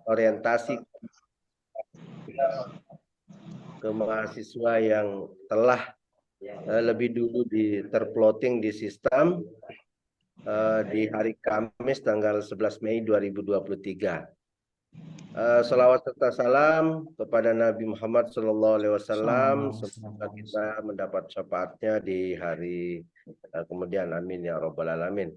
orientasi ke mahasiswa yang telah lebih dulu terplotting di sistem di hari Kamis tanggal 11 Mei 2023. Salawat serta salam kepada Nabi Muhammad SAW. Semoga kita mendapat syafaatnya di hari kemudian. Amin ya Rabbal Alamin.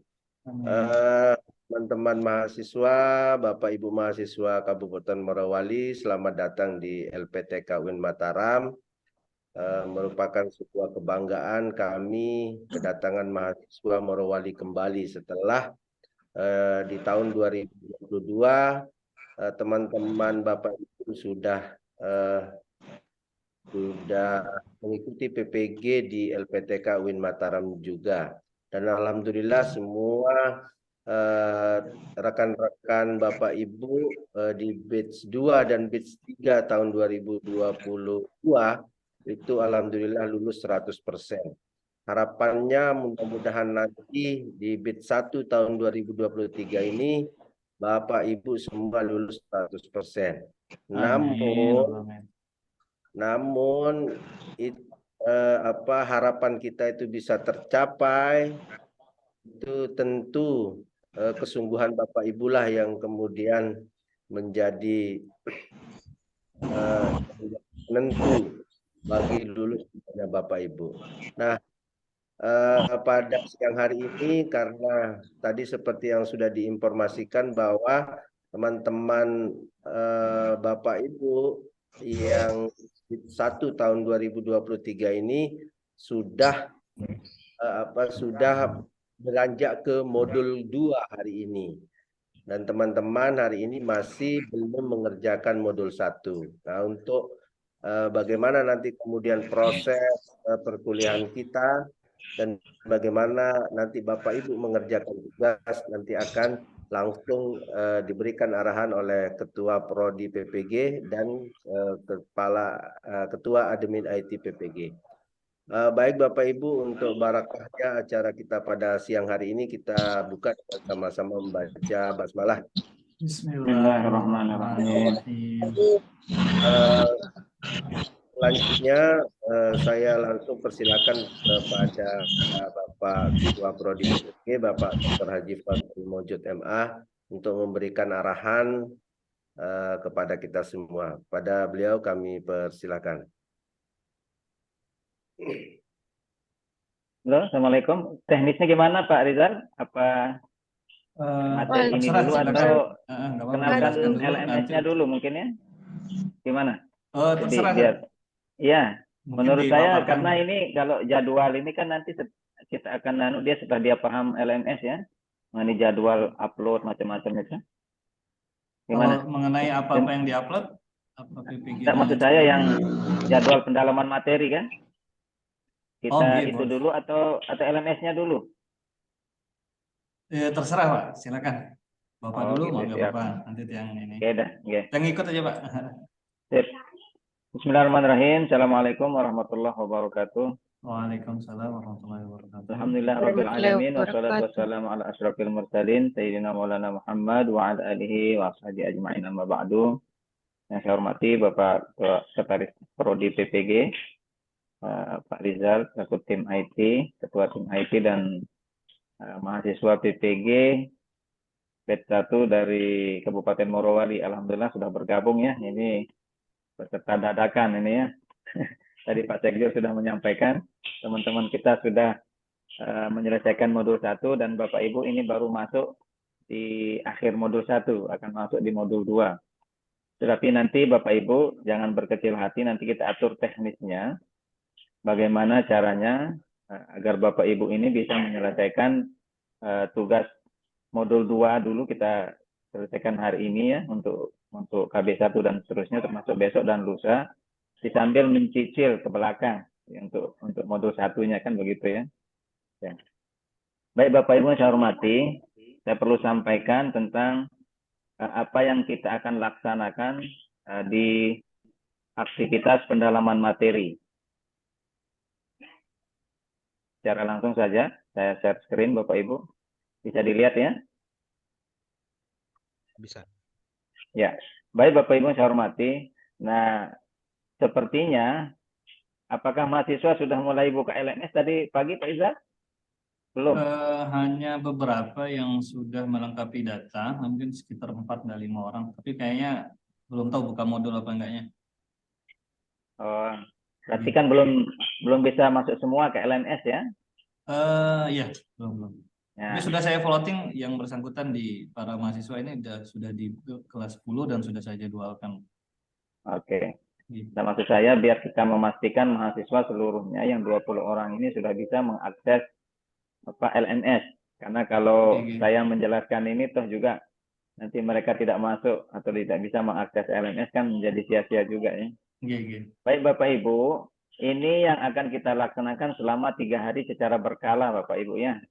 Teman-teman mahasiswa, Bapak Ibu mahasiswa Kabupaten Morowali, selamat datang di LPTK UIN Mataram. Merupakan sebuah kebanggaan kami kedatangan mahasiswa Morowali kembali setelah di tahun 2022 teman-teman Bapak Ibu sudah mengikuti PPG di LPTK UIN Mataram juga. Dan alhamdulillah semua rekan-rekan Bapak Ibu di batch 2 dan batch 3 tahun 2022 itu alhamdulillah lulus 100%. Harapannya mudah-mudahan nanti di batch 1 tahun 2023 ini Bapak Ibu semua lulus 100%. Namun harapan kita itu bisa tercapai itu tentu kesungguhan Bapak Ibu lah yang kemudian menjadi penentu bagi lulusnya Bapak Ibu. Nah, pada siang hari ini karena tadi seperti yang sudah diinformasikan bahwa teman-teman Bapak Ibu yang 1 tahun 2023 ini sudah beranjak ke modul 2 hari ini. Dan teman-teman hari ini masih belum mengerjakan modul 1. Nah, untuk bagaimana nanti kemudian proses perkuliahan kita dan bagaimana nanti Bapak Ibu mengerjakan tugas nanti akan langsung diberikan arahan oleh Ketua Prodi PPG dan Ketua Admin IT PPG. Baik Bapak Ibu, untuk barakahnya acara kita pada siang hari ini kita buka sama-sama membaca basmalah. Bismillahirrahmanirrahim. Selanjutnya saya langsung persilakan kepada Bapak Ketua Prodi PPG, Bapak Dr. Haji Fadlil Mojud MA untuk memberikan arahan kepada kita semua. Pada beliau kami persilakan. Halo, Assalamualaikum. Teknisnya gimana Pak Rizal? Apa materi ini dulu atau kenalkan LMS-nya dulu mungkin ya? Gimana? Jadi biar, ya menurut saya karena ini kalau jadwal ini kan nanti kita akan dia setelah dia paham LMS ya, mengenai jadwal upload macam-macam itu. Gimana? Mengenai apa-apa yang diupload? Maksud saya yang jadwal pendalaman materi kan? Kita itu dulu atau LMS-nya dulu? Terserah Pak, silakan. Bapak dulu mau nggak apa-apa, nanti yang ini. Oke dah, yang ikut aja Pak. Sip. Bismillahirrahmanirrahim. Assalamualaikum warahmatullahi wabarakatuh. Waalaikumsalam warahmatullahi wabarakatuh. Alhamdulillah rabbil alamin wassalatu wassalamu ala asyrafil mursalin sayyidina Maulana Muhammad wa ala alihi wa ashabihi ajma'in amma ba'du. Yang saya hormati Bapak Sekretaris Prodi PPG, Pak Rizal, selaku tim IT, Ketua tim IT dan mahasiswa PPG batch 1 dari Kabupaten Morowali. Alhamdulillah sudah bergabung ya. Ini peserta dadakan ini ya. Tadi Pak Sekjo sudah menyampaikan teman-teman kita sudah menyelesaikan modul 1 dan Bapak Ibu ini baru masuk di akhir modul 1, akan masuk di modul 2. Tetapi nanti Bapak Ibu jangan berkecil hati, nanti kita atur teknisnya bagaimana caranya agar Bapak Ibu ini bisa menyelesaikan tugas modul 2 dulu kita selesaikan hari ini ya untuk KB1 dan seterusnya termasuk besok dan lusa, sambil mencicil ke belakang ya, untuk modul 1-nya kan begitu ya. Ya. Baik Bapak Ibu saya hormati, saya perlu sampaikan tentang apa yang kita akan laksanakan di aktivitas pendalaman materi. Secara langsung saja saya share screen Bapak Ibu. Bisa dilihat ya? Bisa. Ya, baik Bapak Ibu yang saya hormati. Nah, sepertinya apakah mahasiswa sudah mulai buka LMS tadi pagi Pak Iza? Belum. Hanya beberapa yang sudah melengkapi data, mungkin sekitar 4 dan 5 orang, tapi kayaknya belum tahu buka modul apa enggaknya. Oh, berarti kan belum bisa masuk semua ke LMS ya? Ya, belum. Ya, Tapi sudah saya voting yang bersangkutan di para mahasiswa ini sudah di kelas 10 dan sudah saya jadwalkan. oke. Gitu. Nah, maksud saya biar kita memastikan mahasiswa seluruhnya yang 20 orang ini sudah bisa mengakses LMS. Karena kalau Oke. saya menjelaskan ini toh juga nanti mereka tidak masuk atau tidak bisa mengakses LMS kan menjadi sia-sia juga ya. Oke. Baik Bapak Ibu, ini yang akan kita laksanakan selama 3 hari secara berkala Bapak Ibu ya.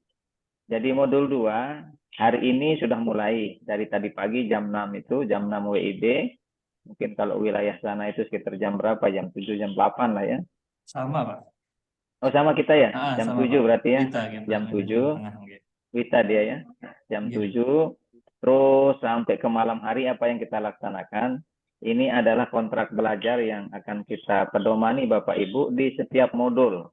Jadi modul 2 hari ini sudah mulai dari tadi pagi jam 6 itu, jam 6 WIB. Mungkin kalau wilayah sana itu sekitar jam berapa? Jam 7, jam 8 lah ya. Sama Pak. Oh sama kita ya? Jam Sama 7 Pak. berarti ya? Kita Jam 7, tengah. Wita dia ya. Jam Iya. 7, terus sampai ke malam hari apa yang kita laksanakan? Ini adalah kontrak belajar yang akan kita pedomani Bapak Ibu di setiap modul.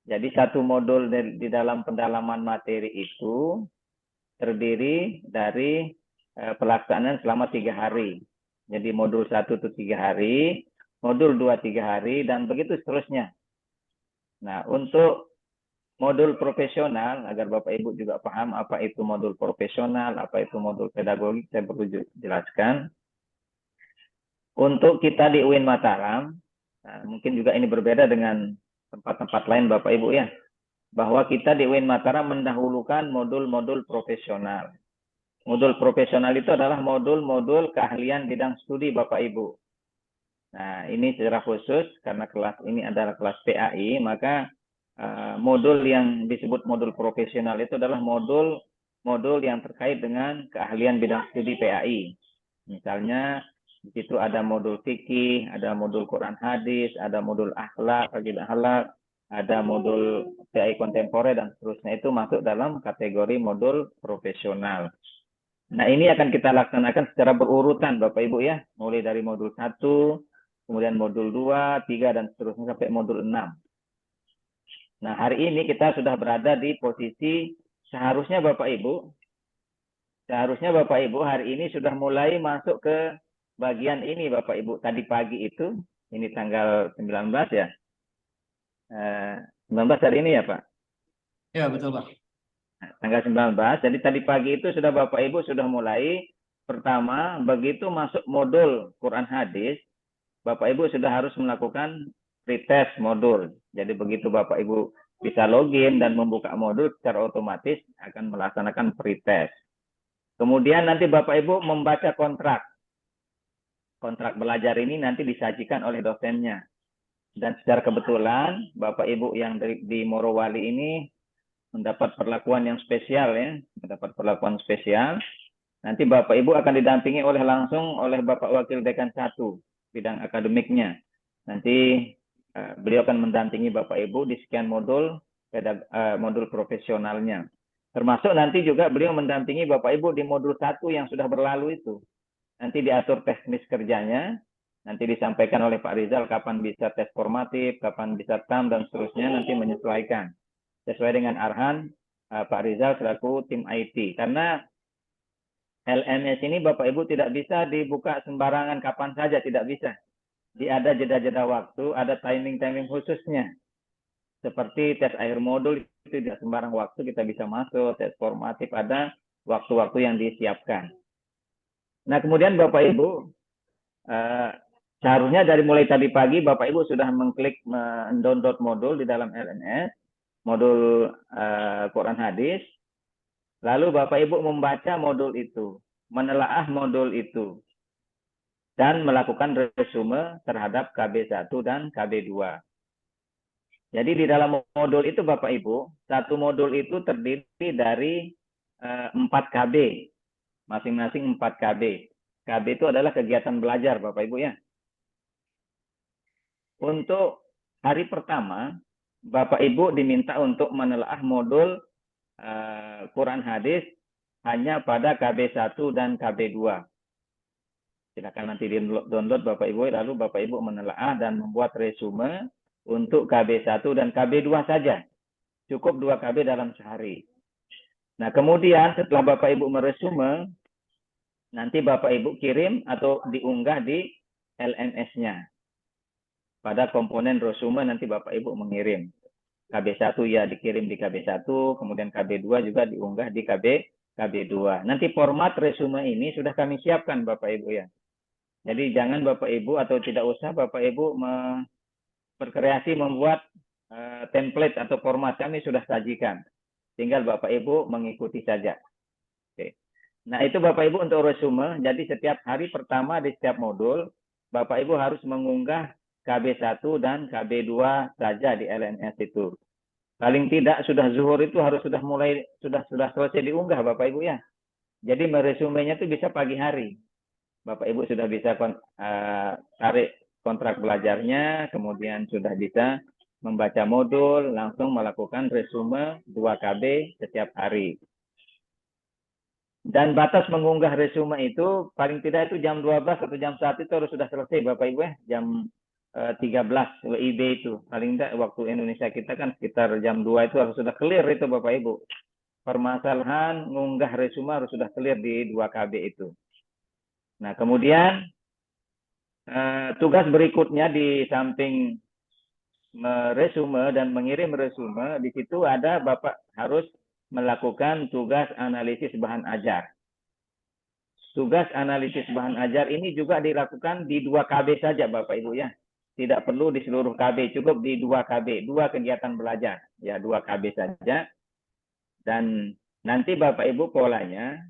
Jadi satu modul di dalam pendalaman materi itu terdiri dari pelaksanaan selama 3 hari. Jadi modul 1 itu 3 hari, modul 2 3 hari, dan begitu seterusnya. Nah, untuk modul profesional, agar Bapak Ibu juga paham apa itu modul profesional, apa itu modul pedagogik, saya perlu jelaskan. Untuk kita di UIN Mataram, nah, mungkin juga ini berbeda dengan tempat-tempat lain Bapak Ibu ya, bahwa kita di UIN Mataram mendahulukan modul-modul profesional. Modul profesional itu adalah modul-modul keahlian bidang studi Bapak Ibu. Nah, ini secara khusus karena kelas ini adalah kelas PAI, maka modul yang disebut modul profesional itu adalah modul yang terkait dengan keahlian bidang studi PAI. Misalnya di situ ada modul fikih, ada modul Quran hadis, ada modul akhlak, ada modul PAI kontemporer dan seterusnya, itu masuk dalam kategori modul profesional. Nah, ini akan kita laksanakan secara berurutan Bapak Ibu ya, mulai dari modul 1, kemudian modul 2, 3 dan seterusnya sampai modul 6. Nah, hari ini kita sudah berada di posisi seharusnya Bapak Ibu hari ini sudah mulai masuk ke bagian ini Bapak Ibu. Tadi pagi itu, ini tanggal 19 ya. 19 hari ini ya Pak? Ya, betul Pak. Tanggal 19, jadi tadi pagi itu sudah Bapak Ibu sudah mulai. Pertama, begitu masuk modul Quran Hadis, Bapak Ibu sudah harus melakukan pretest modul. Jadi begitu Bapak Ibu bisa login dan membuka modul, secara otomatis akan melaksanakan pretest. Kemudian nanti Bapak Ibu membaca kontrak. Kontrak belajar ini nanti disajikan oleh dosennya. Dan secara kebetulan Bapak Ibu yang di Morowali ini mendapat perlakuan yang spesial ya, mendapat perlakuan spesial. Nanti Bapak Ibu akan didampingi langsung oleh Bapak Wakil Dekan 1 bidang akademiknya. Nanti beliau akan mendampingi Bapak Ibu di sekian modul modul profesionalnya. Termasuk nanti juga beliau mendampingi Bapak Ibu di modul 1 yang sudah berlalu itu. Nanti diatur teknis kerjanya, nanti disampaikan oleh Pak Rizal kapan bisa tes formatif, kapan bisa TAM dan seterusnya, nanti menyesuaikan sesuai dengan arahan Pak Rizal selaku tim IT. Karena LMS ini Bapak Ibu tidak bisa dibuka sembarangan kapan saja, tidak bisa. Ada jeda-jeda waktu, ada timing-timing khususnya. Seperti tes akhir modul itu tidak sembarang waktu kita bisa masuk, tes formatif ada waktu-waktu yang disiapkan. Nah, kemudian Bapak Ibu seharusnya dari mulai tadi pagi Bapak Ibu sudah mengklik mendownload modul di dalam LMS, modul Quran Hadis. Lalu Bapak Ibu membaca modul itu, menelaah modul itu, dan melakukan resume terhadap KB1 dan KB2. Jadi di dalam modul itu Bapak Ibu, satu modul itu terdiri dari 4 KB, masing-masing 4 KB. KB itu adalah kegiatan belajar Bapak Ibu ya. Untuk hari pertama, Bapak Ibu diminta untuk menelaah modul Quran Hadis hanya pada KB1 dan KB2. Silakan nanti di-download Bapak Ibu, lalu Bapak Ibu menelaah dan membuat resume untuk KB1 dan KB2 saja. Cukup 2 KB dalam sehari. Nah, kemudian setelah Bapak Ibu meresume, nanti Bapak Ibu kirim atau diunggah di LMS-nya. Pada komponen resume nanti Bapak Ibu mengirim. KB1 ya dikirim di KB1, kemudian KB2 juga diunggah di KB2. Nanti format resume ini sudah kami siapkan Bapak Ibu ya. Jadi jangan Bapak Ibu atau tidak usah Bapak Ibu berkreasi membuat template atau format, kami sudah sajikan. Tinggal Bapak Ibu mengikuti saja. Oke. Nah itu Bapak Ibu untuk resume. Jadi setiap hari pertama di setiap modul, Bapak Ibu harus mengunggah KB1 dan KB2 saja di LMS itu. Paling tidak sudah zuhur itu harus sudah selesai diunggah Bapak Ibu ya. Jadi meresumenya itu bisa pagi hari. Bapak Ibu sudah bisa tarik kontrak belajarnya, kemudian sudah bisa membaca modul, langsung melakukan resume 2 KB setiap hari. Dan batas mengunggah resume itu paling tidak itu jam 12 atau jam 1 itu harus sudah selesai Bapak Ibu ya. Jam 13 WIB itu. Paling tidak waktu Indonesia kita kan sekitar jam 2 itu harus sudah clear itu Bapak Ibu. Permasalahan mengunggah resume harus sudah clear di 2 KB itu. Nah, kemudian tugas berikutnya di samping meresume dan mengirim resume, di situ ada Bapak harus melakukan tugas analisis bahan ajar. Tugas analisis bahan ajar ini juga dilakukan di 2 KB saja Bapak Ibu ya. Tidak perlu di seluruh KB, cukup di 2 KB, 2 kegiatan belajar. Ya, 2 KB saja. Dan nanti Bapak Ibu polanya,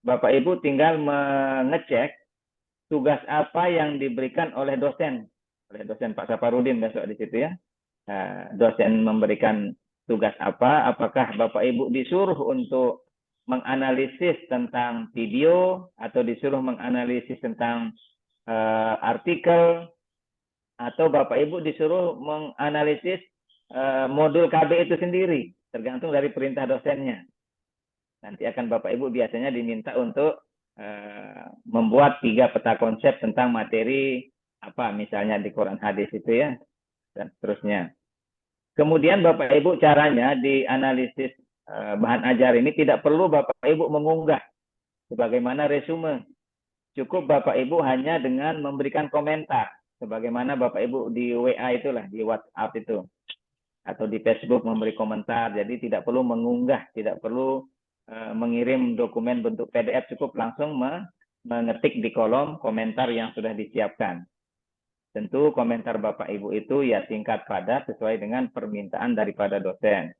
Bapak Ibu tinggal mengecek tugas apa yang diberikan oleh dosen Pak Saparudin besok di situ ya. Dosen memberikan tugas apa, apakah Bapak Ibu disuruh untuk menganalisis tentang video atau disuruh menganalisis tentang artikel, atau Bapak Ibu disuruh menganalisis modul KB itu sendiri, tergantung dari perintah dosennya. Nanti akan Bapak Ibu biasanya diminta untuk membuat 3 peta konsep tentang materi apa misalnya di Quran hadis itu ya, dan seterusnya. Kemudian Bapak Ibu caranya di analisis bahan ajar ini tidak perlu Bapak Ibu mengunggah sebagaimana resume. Cukup Bapak Ibu hanya dengan memberikan komentar sebagaimana Bapak Ibu di WA itulah, di WhatsApp itu atau di Facebook memberi komentar. Jadi tidak perlu mengunggah, tidak perlu mengirim dokumen bentuk PDF, cukup langsung mengetik di kolom komentar yang sudah disiapkan. Tentu komentar Bapak Ibu itu ya singkat padat sesuai dengan permintaan daripada dosen.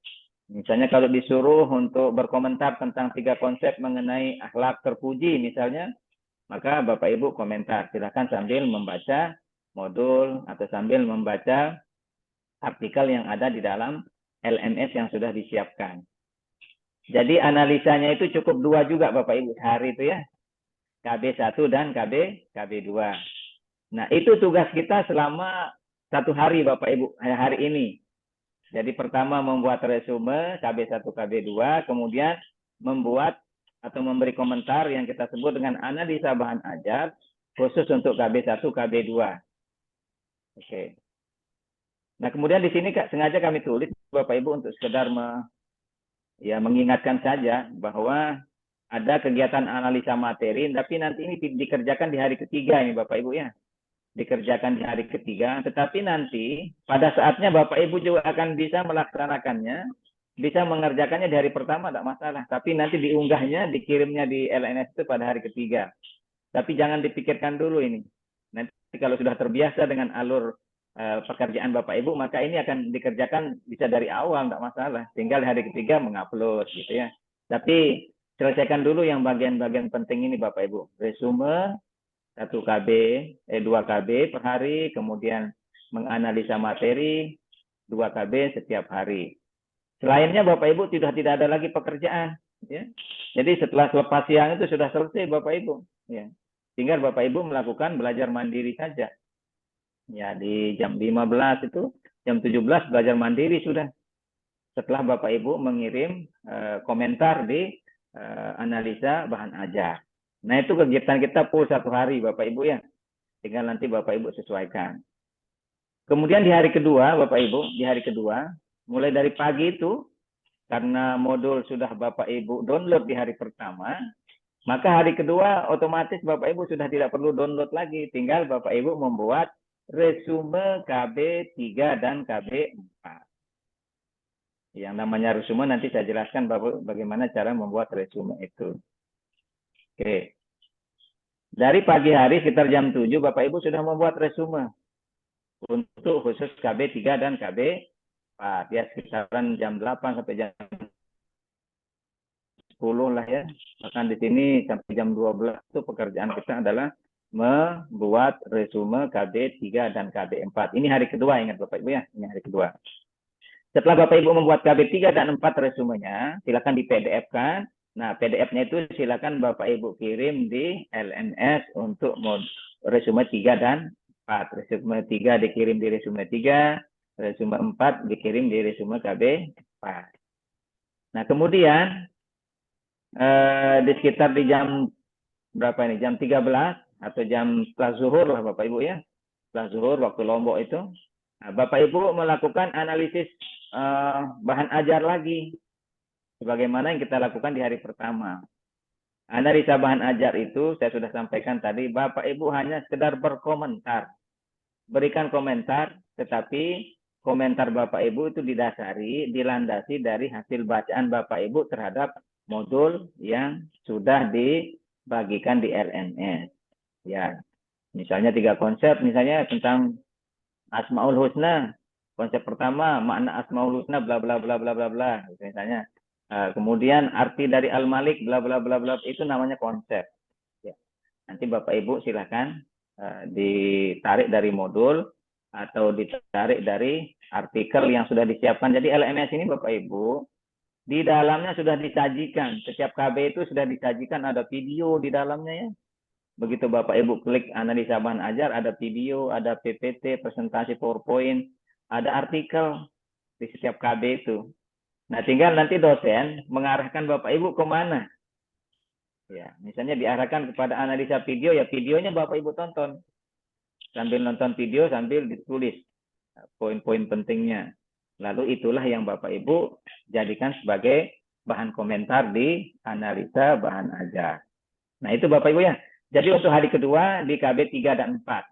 Misalnya kalau disuruh untuk berkomentar tentang 3 konsep mengenai akhlak terpuji misalnya, maka Bapak Ibu komentar. Silakan sambil membaca modul atau sambil membaca artikel yang ada di dalam LMS yang sudah disiapkan. Jadi analisanya itu cukup 2 juga Bapak Ibu hari itu ya. KB1 dan KB2. Nah, itu tugas kita selama 1 hari Bapak Ibu hari ini. Jadi pertama membuat resume KB1, KB2, kemudian membuat atau memberi komentar yang kita sebut dengan analisa bahan ajar khusus untuk KB1, KB2. Oke. Nah, kemudian di sini sengaja kami tulis Bapak Ibu untuk sekedar mengingatkan saja bahwa ada kegiatan analisa materi, tapi nanti ini dikerjakan di hari ketiga ini Bapak Ibu ya. Dikerjakan di hari ketiga, tetapi nanti pada saatnya Bapak Ibu juga akan bisa melaksanakannya, bisa mengerjakannya di hari pertama, tidak masalah. Tapi nanti diunggahnya, dikirimnya di LNS itu pada hari ketiga. Tapi jangan dipikirkan dulu ini. Nanti kalau sudah terbiasa dengan alur pekerjaan Bapak Ibu, maka ini akan dikerjakan bisa dari awal, tidak masalah. Tinggal hari ketiga mengupload gitu ya. Tapi selesaikan dulu yang bagian-bagian penting ini Bapak Ibu. Resume 1 KB, 2 KB per hari, kemudian menganalisa materi 2 KB setiap hari. Selainnya Bapak Ibu tidak ada lagi pekerjaan. Ya. Jadi setelah selepas siang itu sudah selesai Bapak Ibu. Ya. Tinggal Bapak Ibu melakukan belajar mandiri saja. Ya, di jam 15 itu, jam 17 belajar mandiri sudah. Setelah Bapak Ibu mengirim komentar di analisa bahan ajar. Nah, itu kegiatan kita full 1 hari, Bapak Ibu ya. Tinggal nanti Bapak Ibu sesuaikan. Kemudian di hari kedua, Bapak Ibu, di hari kedua, mulai dari pagi itu, karena modul sudah Bapak Ibu download di hari pertama, maka hari kedua otomatis Bapak Ibu sudah tidak perlu download lagi. Tinggal Bapak Ibu membuat resume KB 3 dan KB 4. Yang namanya resume nanti saya jelaskan bagaimana cara membuat resume itu. Oke. Dari pagi hari sekitar jam 7 Bapak Ibu sudah membuat resume untuk khusus KB 3 dan KB 4. Ya sekitaran jam 8 sampai jam 10 lah ya. Bahkan di sini sampai jam 12 itu pekerjaan kita adalah membuat resume KB 3 dan KB 4. Ini hari kedua, ingat Bapak Ibu ya, ini hari kedua. Setelah Bapak Ibu membuat KB 3 dan 4 resumenya, silakan di PDF-kan. Nah, PDF-nya itu silakan Bapak Ibu kirim di LMS untuk resume 3 dan 4. Resume 3 dikirim di resume 3, resume 4 dikirim di resume KB 4. Nah, kemudian di sekitar di jam berapa ini? Jam 13 atau jam setelah zuhur lah Bapak Ibu ya. Setelah zuhur waktu Lombok itu. Nah, Bapak Ibu melakukan analisis bahan ajar lagi. Sebagaimana yang kita lakukan di hari pertama. Analisa bahan ajar itu saya sudah sampaikan tadi. Bapak Ibu hanya sekedar berkomentar. Berikan komentar, tetapi komentar Bapak Ibu itu dilandasi dari hasil bacaan Bapak Ibu terhadap modul yang sudah dibagikan di LMS. Ya, misalnya 3 konsep, misalnya tentang Asmaul Husna. Konsep pertama, makna Asmaul Husna, bla bla bla bla bla bla. Misalnya, kemudian arti dari Al-Malik, bla bla bla bla, itu namanya konsep. Ya. Nanti Bapak Ibu silakan ditarik dari modul atau ditarik dari artikel yang sudah disiapkan. Jadi LMS ini Bapak Ibu, di dalamnya sudah disajikan. Setiap KB itu sudah disajikan, ada video di dalamnya ya. Begitu Bapak Ibu klik analisa bahan ajar, ada video, ada PPT, presentasi PowerPoint, ada artikel di setiap KB itu. Nah, tinggal nanti dosen mengarahkan Bapak Ibu kemana. Ya, misalnya diarahkan kepada analisa video, ya videonya Bapak Ibu tonton. Sambil nonton video, sambil ditulis poin-poin pentingnya. Lalu itulah yang Bapak Ibu jadikan sebagai bahan komentar di analisa bahan ajar. Nah, itu Bapak Ibu ya. Jadi untuk hari kedua di KB 3 dan 4.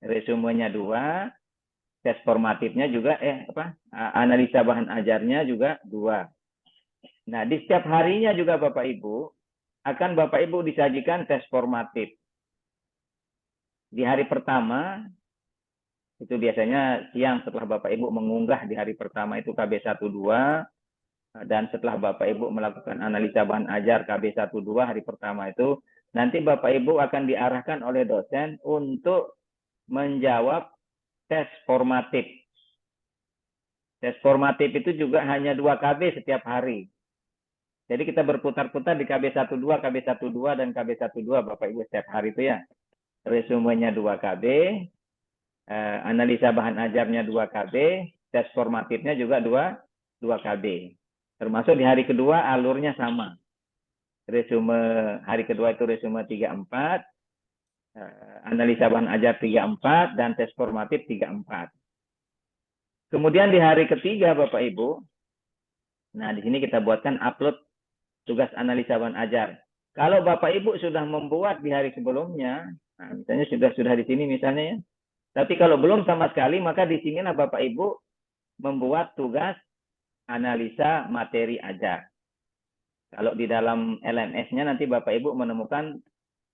Resumenya 2, tes formatifnya juga analisa bahan ajarnya juga 2. Nah, di setiap harinya juga Bapak Ibu akan Bapak Ibu disajikan tes formatif. Di hari pertama itu biasanya siang setelah Bapak Ibu mengunggah di hari pertama itu KB 12, dan setelah Bapak Ibu melakukan analisa bahan ajar KB 12 hari pertama itu, nanti Bapak Ibu akan diarahkan oleh dosen untuk menjawab tes formatif. Tes formatif itu juga hanya 2 KB setiap hari. Jadi kita berputar-putar di KB 12, KB 12, dan KB 12 Bapak Ibu setiap hari itu ya. Resumenya 2 KB, analisa bahan ajarnya 2 KB, tes formatifnya juga 2 KB. Termasuk di hari kedua alurnya sama. Resume hari kedua itu resume 3-4, analisa bahan ajar 3-4, dan tes formatif 3-4. Kemudian di hari ketiga Bapak Ibu, nah di sini kita buatkan upload tugas analisa bahan ajar. Kalau Bapak Ibu sudah membuat di hari sebelumnya, nah misalnya sudah di sini misalnya ya. Tapi kalau belum sama sekali, maka di sinilah Bapak Ibu membuat tugas analisa materi ajar. Kalau di dalam LMS-nya nanti Bapak Ibu menemukan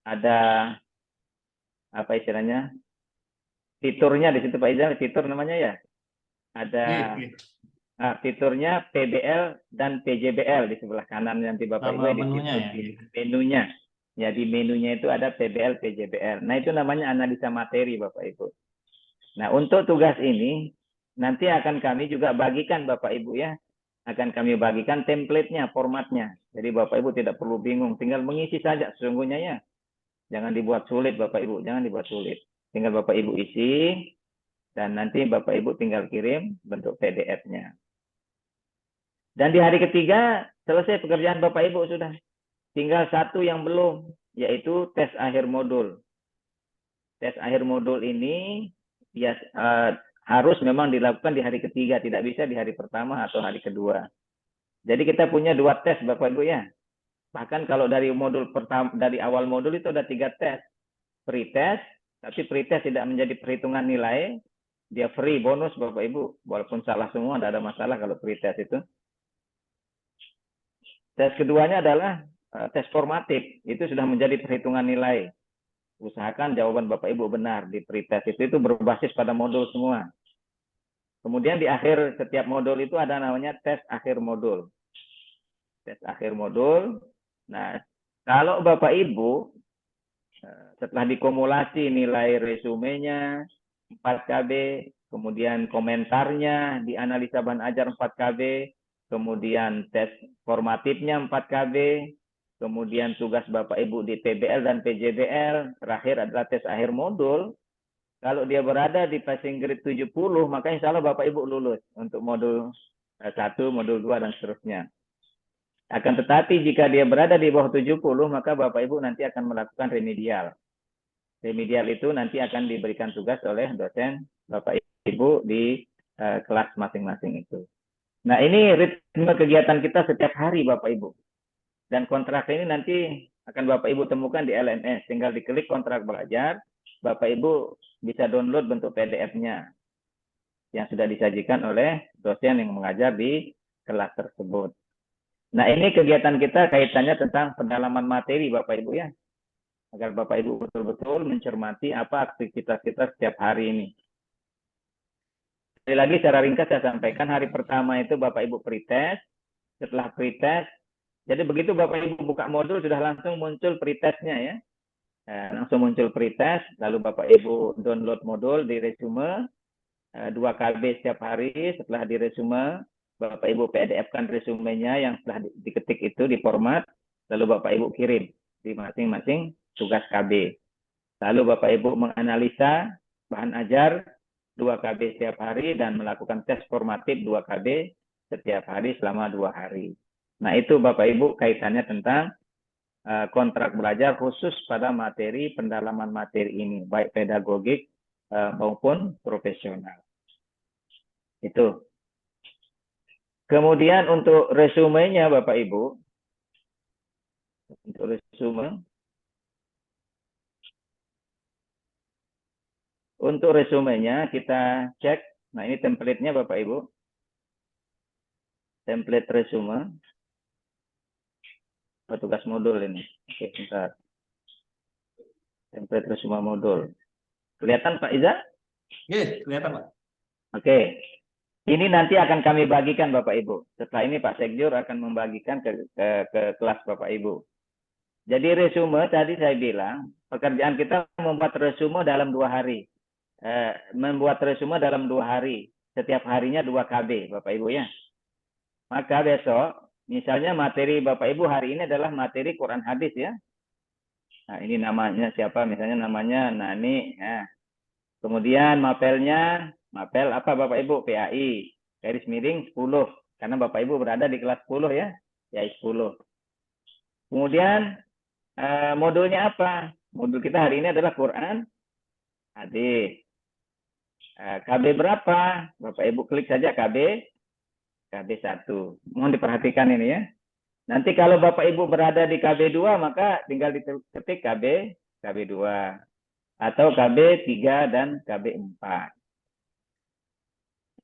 ada apa istilahnya? Fiturnya di situ Pak Izal, fitur namanya ya. Ada fiturnya PBL dan PJBL di sebelah kanan nanti Bapak Ibu di situ di menunya. Ya, di menunya itu ada PBL, PJBL. Nah, itu namanya analisa materi Bapak Ibu. Nah, untuk tugas ini nanti akan kami juga bagikan Bapak Ibu ya. Akan kami bagikan template-nya, formatnya. Jadi Bapak Ibu tidak perlu bingung, tinggal mengisi saja sesungguhnya ya. Jangan dibuat sulit Bapak Ibu, jangan dibuat sulit. Tinggal Bapak Ibu isi dan nanti Bapak Ibu tinggal kirim bentuk PDF-nya. Dan di hari ketiga selesai pekerjaan Bapak Ibu sudah. Tinggal 1 yang belum. yaitu tes akhir modul. Tes akhir modul ini ya, harus memang dilakukan di hari ketiga, tidak bisa di hari pertama atau hari kedua. Jadi kita punya 2 tes Bapak Ibu ya. Bahkan kalau dari modul pertama, dari awal modul itu ada 3 tes. Pre-test, tapi pre-test tidak menjadi perhitungan nilai, dia free bonus Bapak Ibu, walaupun salah semua tidak ada masalah kalau pre-test itu. Tes keduanya adalah tes formatif, itu sudah menjadi perhitungan nilai. Usahakan jawaban Bapak Ibu benar di pre-test itu berbasis pada modul semua. Kemudian di akhir setiap modul itu ada namanya tes akhir modul. Tes akhir modul. Nah, kalau Bapak Ibu setelah dikumulasi nilai resumenya 4 KB, kemudian komentarnya, dianalisa bahan ajar 4 KB, kemudian tes formatifnya 4 KB, kemudian tugas Bapak Ibu di TBL dan PJBL, terakhir adalah tes akhir modul. Kalau dia berada di passing grade 70, maka insya Allah Bapak Ibu lulus untuk modul 1, modul 2, dan seterusnya. Akan tetapi jika dia berada di bawah 70, maka Bapak Ibu nanti akan melakukan remedial. Remedial itu nanti akan diberikan tugas oleh dosen Bapak Ibu di kelas masing-masing itu. Nah, ini ritme kegiatan kita setiap hari Bapak Ibu. Dan kontrak ini nanti akan Bapak Ibu temukan di LMS. Tinggal diklik kontrak belajar, Bapak Ibu bisa download bentuk PDF-nya yang sudah disajikan oleh dosen yang mengajar di kelas tersebut. Nah, ini kegiatan kita kaitannya tentang pendalaman materi Bapak Ibu ya. Agar Bapak Ibu betul-betul mencermati apa aktivitas kita setiap hari ini. Sekali lagi secara ringkas saya sampaikan, hari pertama itu Bapak Ibu pretest. Setelah pretest, jadi begitu Bapak Ibu buka modul sudah langsung muncul pretestnya ya. Langsung muncul pretest, lalu Bapak Ibu download modul di resume 2 KB setiap hari. Setelah di resume, Bapak Ibu PDF-kan resumenya yang setelah diketik itu di format, lalu Bapak Ibu kirim di masing-masing tugas KB. Lalu Bapak Ibu menganalisa bahan ajar 2 KB setiap hari dan melakukan tes formatif 2 KB setiap hari selama 2 hari. Nah, itu Bapak Ibu kaitannya tentang kontrak belajar khusus pada materi pendalaman materi ini, baik pedagogik maupun profesional. Itu. Kemudian untuk resumenya Bapak Ibu, untuk resume, untuk resumenya kita cek. Nah, ini template-nya Bapak Ibu. Template resume. Tugas modul ini. Oke, bentar. Template resume modul. Kelihatan Pak Iza? Iya, kelihatan Pak. Oke. Ini nanti akan kami bagikan Bapak Ibu. Setelah ini Pak Sekjur akan membagikan ke kelas Bapak Ibu. Jadi resume tadi saya bilang, pekerjaan kita membuat resume dalam 2 hari. Membuat resume dalam 2 hari. Setiap harinya 2 KB Bapak Ibu ya. Maka besok, misalnya materi Bapak Ibu hari ini adalah materi Quran hadis ya. Nah, ini namanya siapa? Misalnya namanya Nani. Ya. Kemudian mapelnya, mapel apa Bapak Ibu? PAI. Garis miring 10. Karena Bapak Ibu berada di kelas 10 ya. Ya 10. Kemudian modulnya apa? Modul kita hari ini adalah Quran hadis. KB berapa? Bapak Ibu klik saja KB 1. Mohon diperhatikan ini ya. Nanti kalau Bapak Ibu berada di KB 2, maka tinggal diketik KB 2. Atau KB 3 dan KB 4.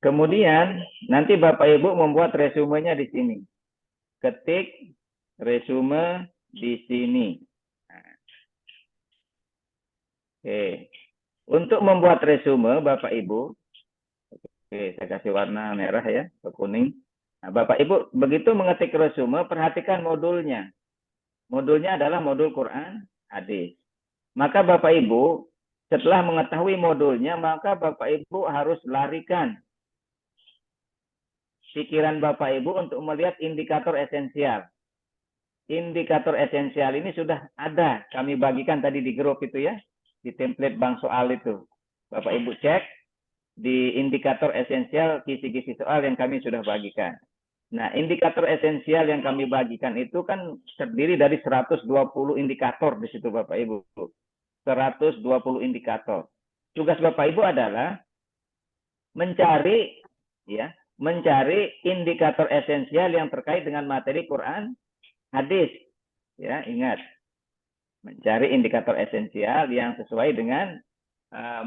Kemudian, nanti Bapak Ibu membuat resumenya di sini. Ketik resume di sini. Oke. Untuk membuat resume, Bapak Ibu, oke, saya kasih warna merah ya, ke kuning. Nah, Bapak Ibu begitu mengetik resume, perhatikan modulnya. Modulnya adalah modul Quran hadis. Maka Bapak Ibu setelah mengetahui modulnya, maka Bapak Ibu harus larikan pikiran Bapak Ibu untuk melihat indikator esensial. Indikator esensial ini sudah ada, kami bagikan tadi di grup itu ya, di template bank soal itu. Bapak Ibu cek di indikator esensial kisi-kisi soal yang kami sudah bagikan. Nah, indikator esensial yang kami bagikan itu kan terdiri dari 120 indikator di situ Bapak Ibu. 120 indikator. Tugas Bapak Ibu adalah mencari indikator esensial yang terkait dengan materi Quran, hadis. Ya, ingat. Mencari indikator esensial yang sesuai dengan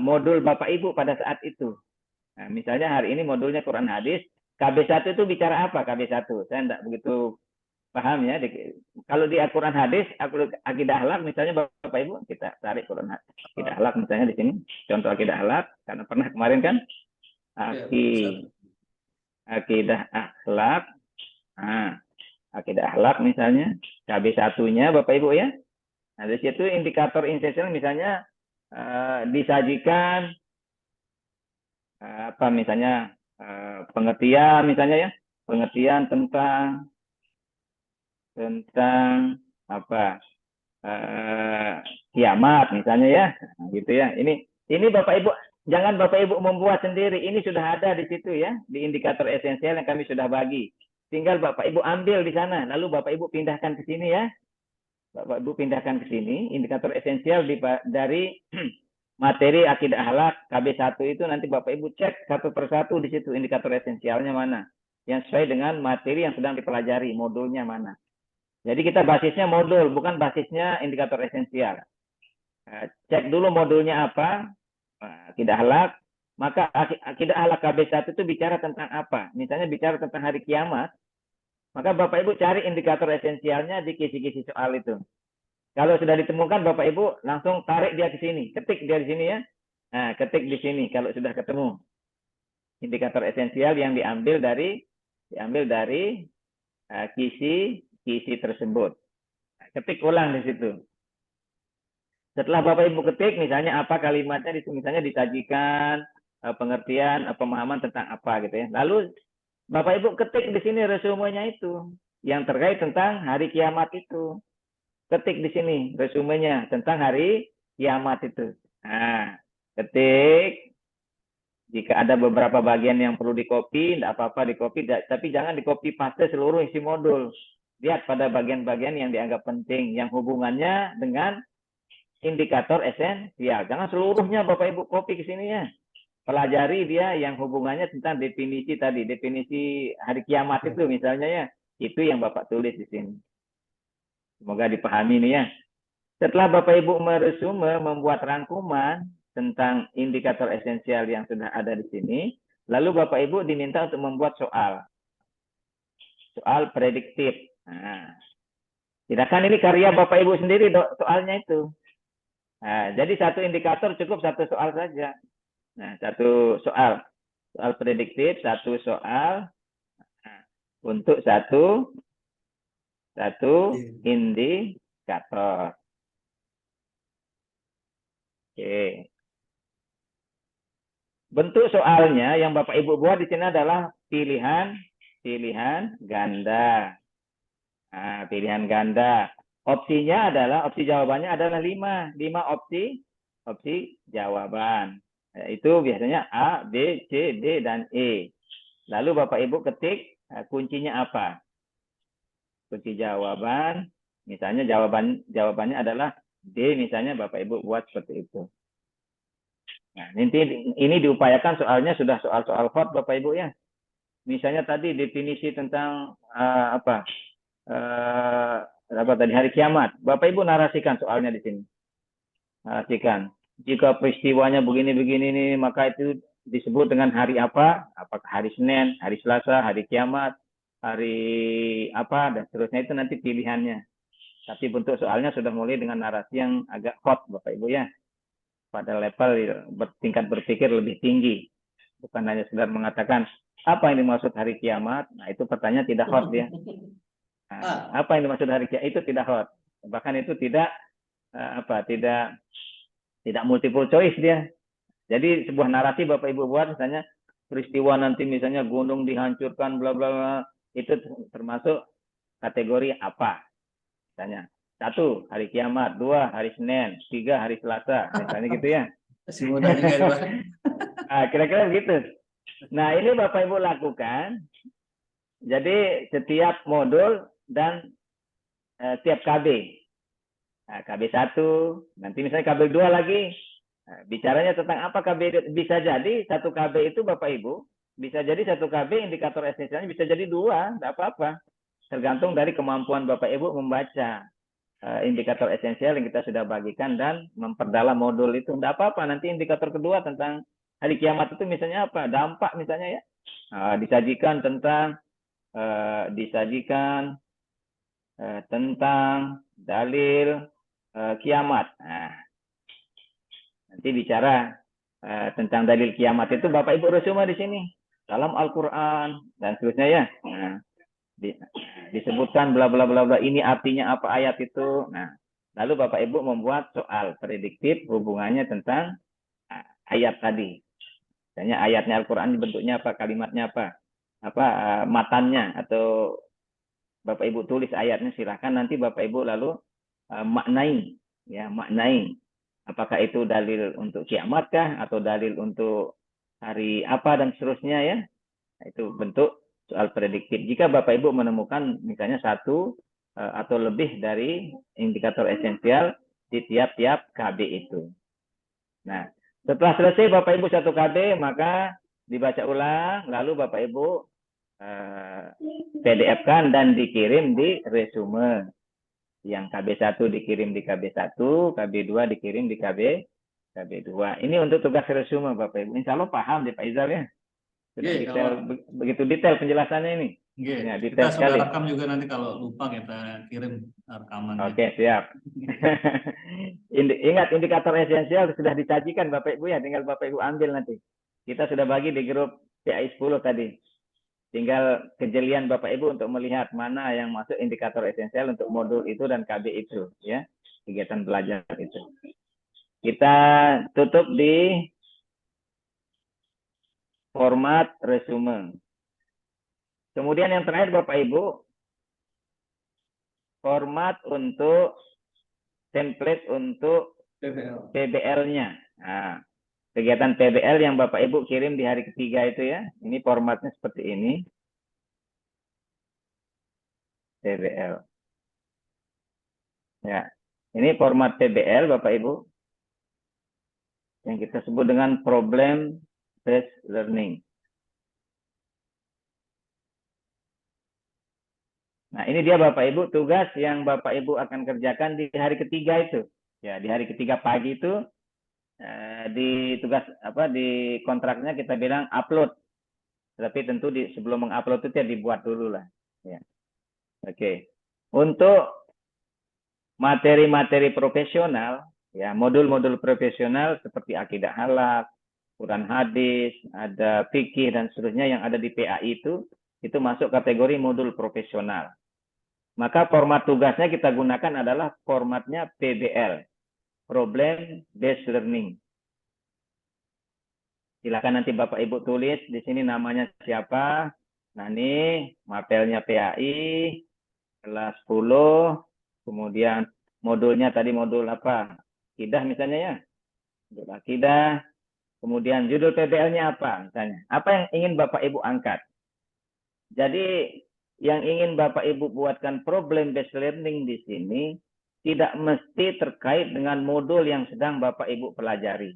modul Bapak Ibu pada saat itu. Nah, misalnya hari ini modulnya Quran hadis, KB1 itu bicara apa KB1? Saya tidak begitu paham ya. Kalau di Quran hadis, akidah akhlak misalnya Bapak Ibu, kita tarik Quran akidah akhlak misalnya di sini. Contoh akidah akhlak, karena pernah kemarin kan akidah akhlak. Nah, akidah akhlak misalnya KB1-nya Bapak Ibu ya. Nah, di situ indikator esensial misalnya disajikan misalnya pengertian misalnya ya, pengertian tentang kiamat misalnya ya, nah, gitu ya. Ini Bapak Ibu jangan Bapak Ibu membuat sendiri, ini sudah ada di situ ya, di indikator esensial yang kami sudah bagi. Tinggal Bapak Ibu ambil di sana, lalu Bapak Ibu pindahkan ke sini ya. Bapak Ibu pindahkan ke sini indikator esensial dari materi akidah akhlak KB1 itu nanti Bapak Ibu cek satu persatu di situ indikator esensialnya mana yang sesuai dengan materi yang sedang dipelajari, modulnya mana. Jadi kita basisnya modul, bukan basisnya indikator esensial. Cek dulu modulnya apa, akidah akhlak, maka akidah akhlak KB1 itu bicara tentang apa? Misalnya bicara tentang hari kiamat, maka Bapak Ibu cari indikator esensialnya di kisi-kisi soal itu. Kalau sudah ditemukan Bapak Ibu langsung tarik dia ke sini, ketik dia di sini ya. Nah, ketik di sini kalau sudah ketemu indikator esensial yang diambil dari kisi tersebut. Nah, ketik ulang di situ. Setelah Bapak Ibu ketik misalnya apa kalimatnya, misalnya disajikan pengertian pemahaman tentang apa gitu ya. Lalu Bapak Ibu ketik di sini resumenya itu yang terkait tentang hari kiamat itu. Ketik di sini resumenya tentang hari kiamat itu. Nah, ketik. Jika ada beberapa bagian yang perlu di-copy, tidak apa-apa di-copy, tapi jangan di-copy paste seluruh isi modul. Lihat pada bagian-bagian yang dianggap penting, yang hubungannya dengan indikator esensial. Jangan seluruhnya Bapak Ibu copy ke sini ya. Pelajari dia yang hubungannya tentang definisi tadi, definisi hari kiamat itu misalnya ya. Itu yang Bapak tulis di sini. Semoga dipahami nih ya. Setelah Bapak Ibu meresume, membuat rangkuman tentang indikator esensial yang sudah ada di sini, lalu Bapak Ibu diminta untuk membuat soal prediktif. Nah, tidakkan ini karya Bapak Ibu sendiri soalnya itu. Nah, jadi satu indikator cukup satu soal saja. Nah, satu soal prediktif, satu soal untuk satu indikator. Oke. Bentuk soalnya yang Bapak Ibu buat di sini adalah pilihan ganda. Nah, pilihan ganda. Opsinya adalah, opsi jawabannya adalah 5 opsi jawaban. Itu biasanya A, B, C, D, dan E. Lalu Bapak Ibu ketik kuncinya apa? Kunci jawaban, misalnya jawabannya adalah D, misalnya Bapak Ibu buat seperti itu. Nah, ini diupayakan soalnya sudah soal-soal hot Bapak Ibu ya. Misalnya tadi definisi tentang tadi hari kiamat. Bapak Ibu narasikan soalnya di sini. Narasikan. Jika peristiwanya begini-begini nih, maka itu disebut dengan hari apa? Apakah hari Senin, hari Selasa, hari kiamat, hari apa, dan seterusnya, itu nanti pilihannya. Tapi bentuk soalnya sudah mulai dengan narasi yang agak hot Bapak Ibu ya. Pada level tingkat berpikir lebih tinggi. Bukan hanya sekedar mengatakan, apa yang dimaksud hari kiamat? Nah, itu pertanyaan tidak hot dia. Nah, apa yang dimaksud hari kiamat? Itu tidak hot. Bahkan itu tidak multiple choice dia. Jadi sebuah narasi Bapak Ibu buat misalnya peristiwa nanti misalnya gunung dihancurkan bla bla bla, itu termasuk kategori apa? Misalnya 1 hari kiamat, 2 hari Senin, 3 hari Selasa, misalnya gitu ya. Masih mudah juga Pak. Kira-kira begitu. Nah, ini Bapak Ibu lakukan Jadi setiap modul dan tiap KB. Nah, KB 1, nanti misalnya KB 2 lagi. Nah, bicaranya tentang apa KB? Bisa jadi satu KB itu Bapak Ibu, bisa jadi satu KB indikator esensialnya bisa jadi 2, tidak apa-apa. Tergantung dari kemampuan Bapak Ibu membaca indikator esensial yang kita sudah bagikan dan memperdalam modul itu. Tidak apa-apa, nanti indikator kedua tentang hari kiamat itu misalnya apa? Dampak misalnya ya. Disajikan tentang tentang dalil kiamat. Nah, nanti bicara tentang dalil kiamat itu Bapak Ibu resume di sini dalam Al-Quran dan seterusnya ya. Nah, disebutkan bla bla bla bla, ini artinya apa ayat itu. Nah, lalu Bapak Ibu membuat soal prediktif hubungannya tentang ayat tadi. Misalnya ayatnya Al-Quran bentuknya apa, kalimatnya apa, matannya, atau Bapak Ibu tulis ayatnya, silahkan nanti Bapak Ibu lalu maknai, ya, maknai. Apakah itu dalil untuk kiamat kah, atau dalil untuk hari apa dan seterusnya ya. Nah, itu bentuk soal prediktif. Jika Bapak Ibu menemukan misalnya satu atau lebih dari indikator esensial di tiap-tiap KB itu. Nah, setelah selesai Bapak Ibu satu KB, maka dibaca ulang, lalu Bapak Ibu PDF-kan dan dikirim di resume. Yang KB1 dikirim di KB1, KB2 dikirim di KB2. Ini untuk tugas resume Bapak Ibu. Insya Allah paham deh Pak Izal ya. Sudah detail, begitu detail penjelasannya ini. Ya, kita detail sudah sekali. rekam juga, nanti kalau lupa kita kirim rekamannya. Oke, siap. Ingat, indikator esensial sudah disajikan Bapak Ibu ya, tinggal Bapak Ibu ambil nanti. Kita sudah bagi di grup PAI 10 tadi. Tinggal kejelian Bapak Ibu untuk melihat mana yang masuk indikator esensial untuk modul itu dan KB itu, ya, kegiatan belajar itu. Kita tutup di format resume. Kemudian yang terakhir Bapak Ibu, format untuk template untuk PBL-nya. Nah, kegiatan PBL yang Bapak Ibu kirim di hari ketiga itu ya, ini formatnya seperti ini. PBL. Ya, ini format PBL Bapak Ibu yang kita sebut dengan problem based learning. Nah, ini dia Bapak Ibu tugas yang Bapak Ibu akan kerjakan di hari ketiga itu. Ya, di hari ketiga pagi itu di tugas di kontraknya kita bilang upload. Tapi tentu sebelum mengupload itu ya dibuat dulu lah. Ya. Oke. Untuk materi-materi profesional, ya, modul-modul profesional seperti akidah halak, Quran hadis, ada fikih dan seterusnya yang ada di PAI itu masuk kategori modul profesional. Maka format tugasnya kita gunakan adalah formatnya PBL, Problem Based Learning. Silakan nanti Bapak Ibu tulis di sini namanya siapa. Nah, ini mapelnya PAI kelas 10, kemudian modulnya tadi modul apa? Akidah misalnya ya. Modul akidah. Kemudian judul PBL-nya apa misalnya? Apa yang ingin Bapak Ibu angkat? Jadi yang ingin Bapak Ibu buatkan problem based learning di sini tidak mesti terkait dengan modul yang sedang Bapak Ibu pelajari.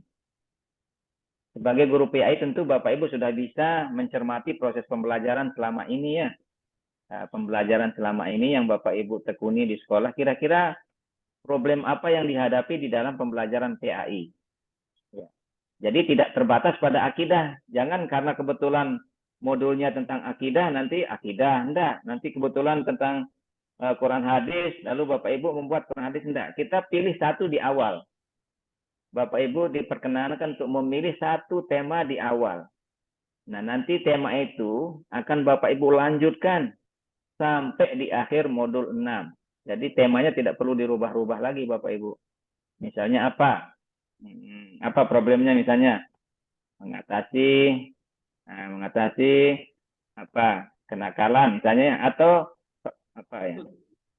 Sebagai guru PAI tentu Bapak Ibu sudah bisa mencermati proses pembelajaran selama ini ya. Pembelajaran selama ini yang Bapak Ibu tekuni di sekolah, kira-kira problem apa yang dihadapi di dalam pembelajaran PAI. Ya. Jadi tidak terbatas pada akidah. Jangan karena kebetulan modulnya tentang akidah, nanti akidah. Enggak. Nanti kebetulan tentang Quran hadis, lalu Bapak Ibu membuat Quran hadis. Enggak. Kita pilih satu di awal. Bapak Ibu diperkenankan untuk memilih satu tema di awal. Nah, nanti tema itu akan Bapak Ibu lanjutkan sampai di akhir modul 6. Jadi temanya tidak perlu dirubah-rubah lagi Bapak Ibu. Misalnya apa? Apa problemnya misalnya? Mengatasi apa? Kenakalan misalnya, atau apa ya?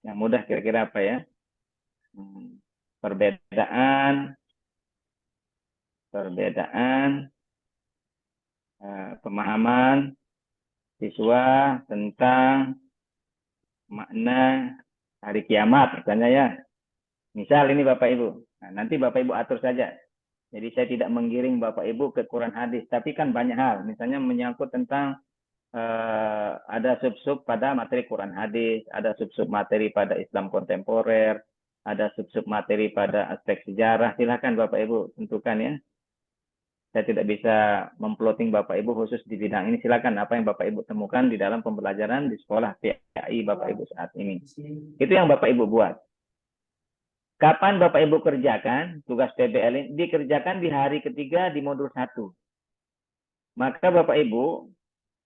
Yang mudah kira-kira apa ya? Perbedaan pemahaman siswa tentang makna hari kiamat misalnya ya. Misal ini Bapak Ibu. Nah, nanti Bapak Ibu atur saja. Jadi saya tidak menggiring Bapak Ibu ke Quran hadis, tapi kan banyak hal. Misalnya menyangkut tentang ada sub-sub pada materi Quran hadis, ada sub-sub materi pada Islam kontemporer, ada sub-sub materi pada aspek sejarah. Silakan Bapak Ibu tentukan ya. Saya tidak bisa memploting Bapak Ibu khusus di bidang ini. Silakan apa yang Bapak Ibu temukan di dalam pembelajaran di sekolah PAI Bapak Ibu saat ini. Itu yang Bapak Ibu buat. Kapan Bapak Ibu kerjakan tugas PBL ini? Dikerjakan di hari ketiga di modul 1. Maka Bapak Ibu,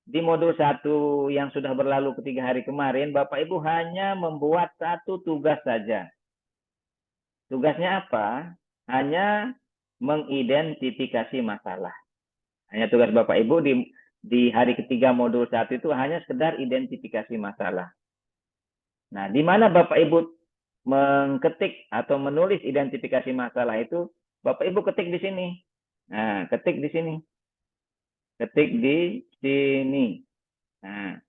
di modul 1 yang sudah berlalu ketiga hari kemarin, Bapak Ibu hanya membuat satu tugas saja. Tugasnya apa? Hanya mengidentifikasi masalah. Hanya tugas Bapak Ibu di hari ketiga modul 1 itu hanya sekedar identifikasi masalah. Nah, di mana Bapak Ibu mengketik atau menulis identifikasi masalah itu, Bapak Ibu ketik di sini. Nah, ketik di sini. Ketik di sini. Nah,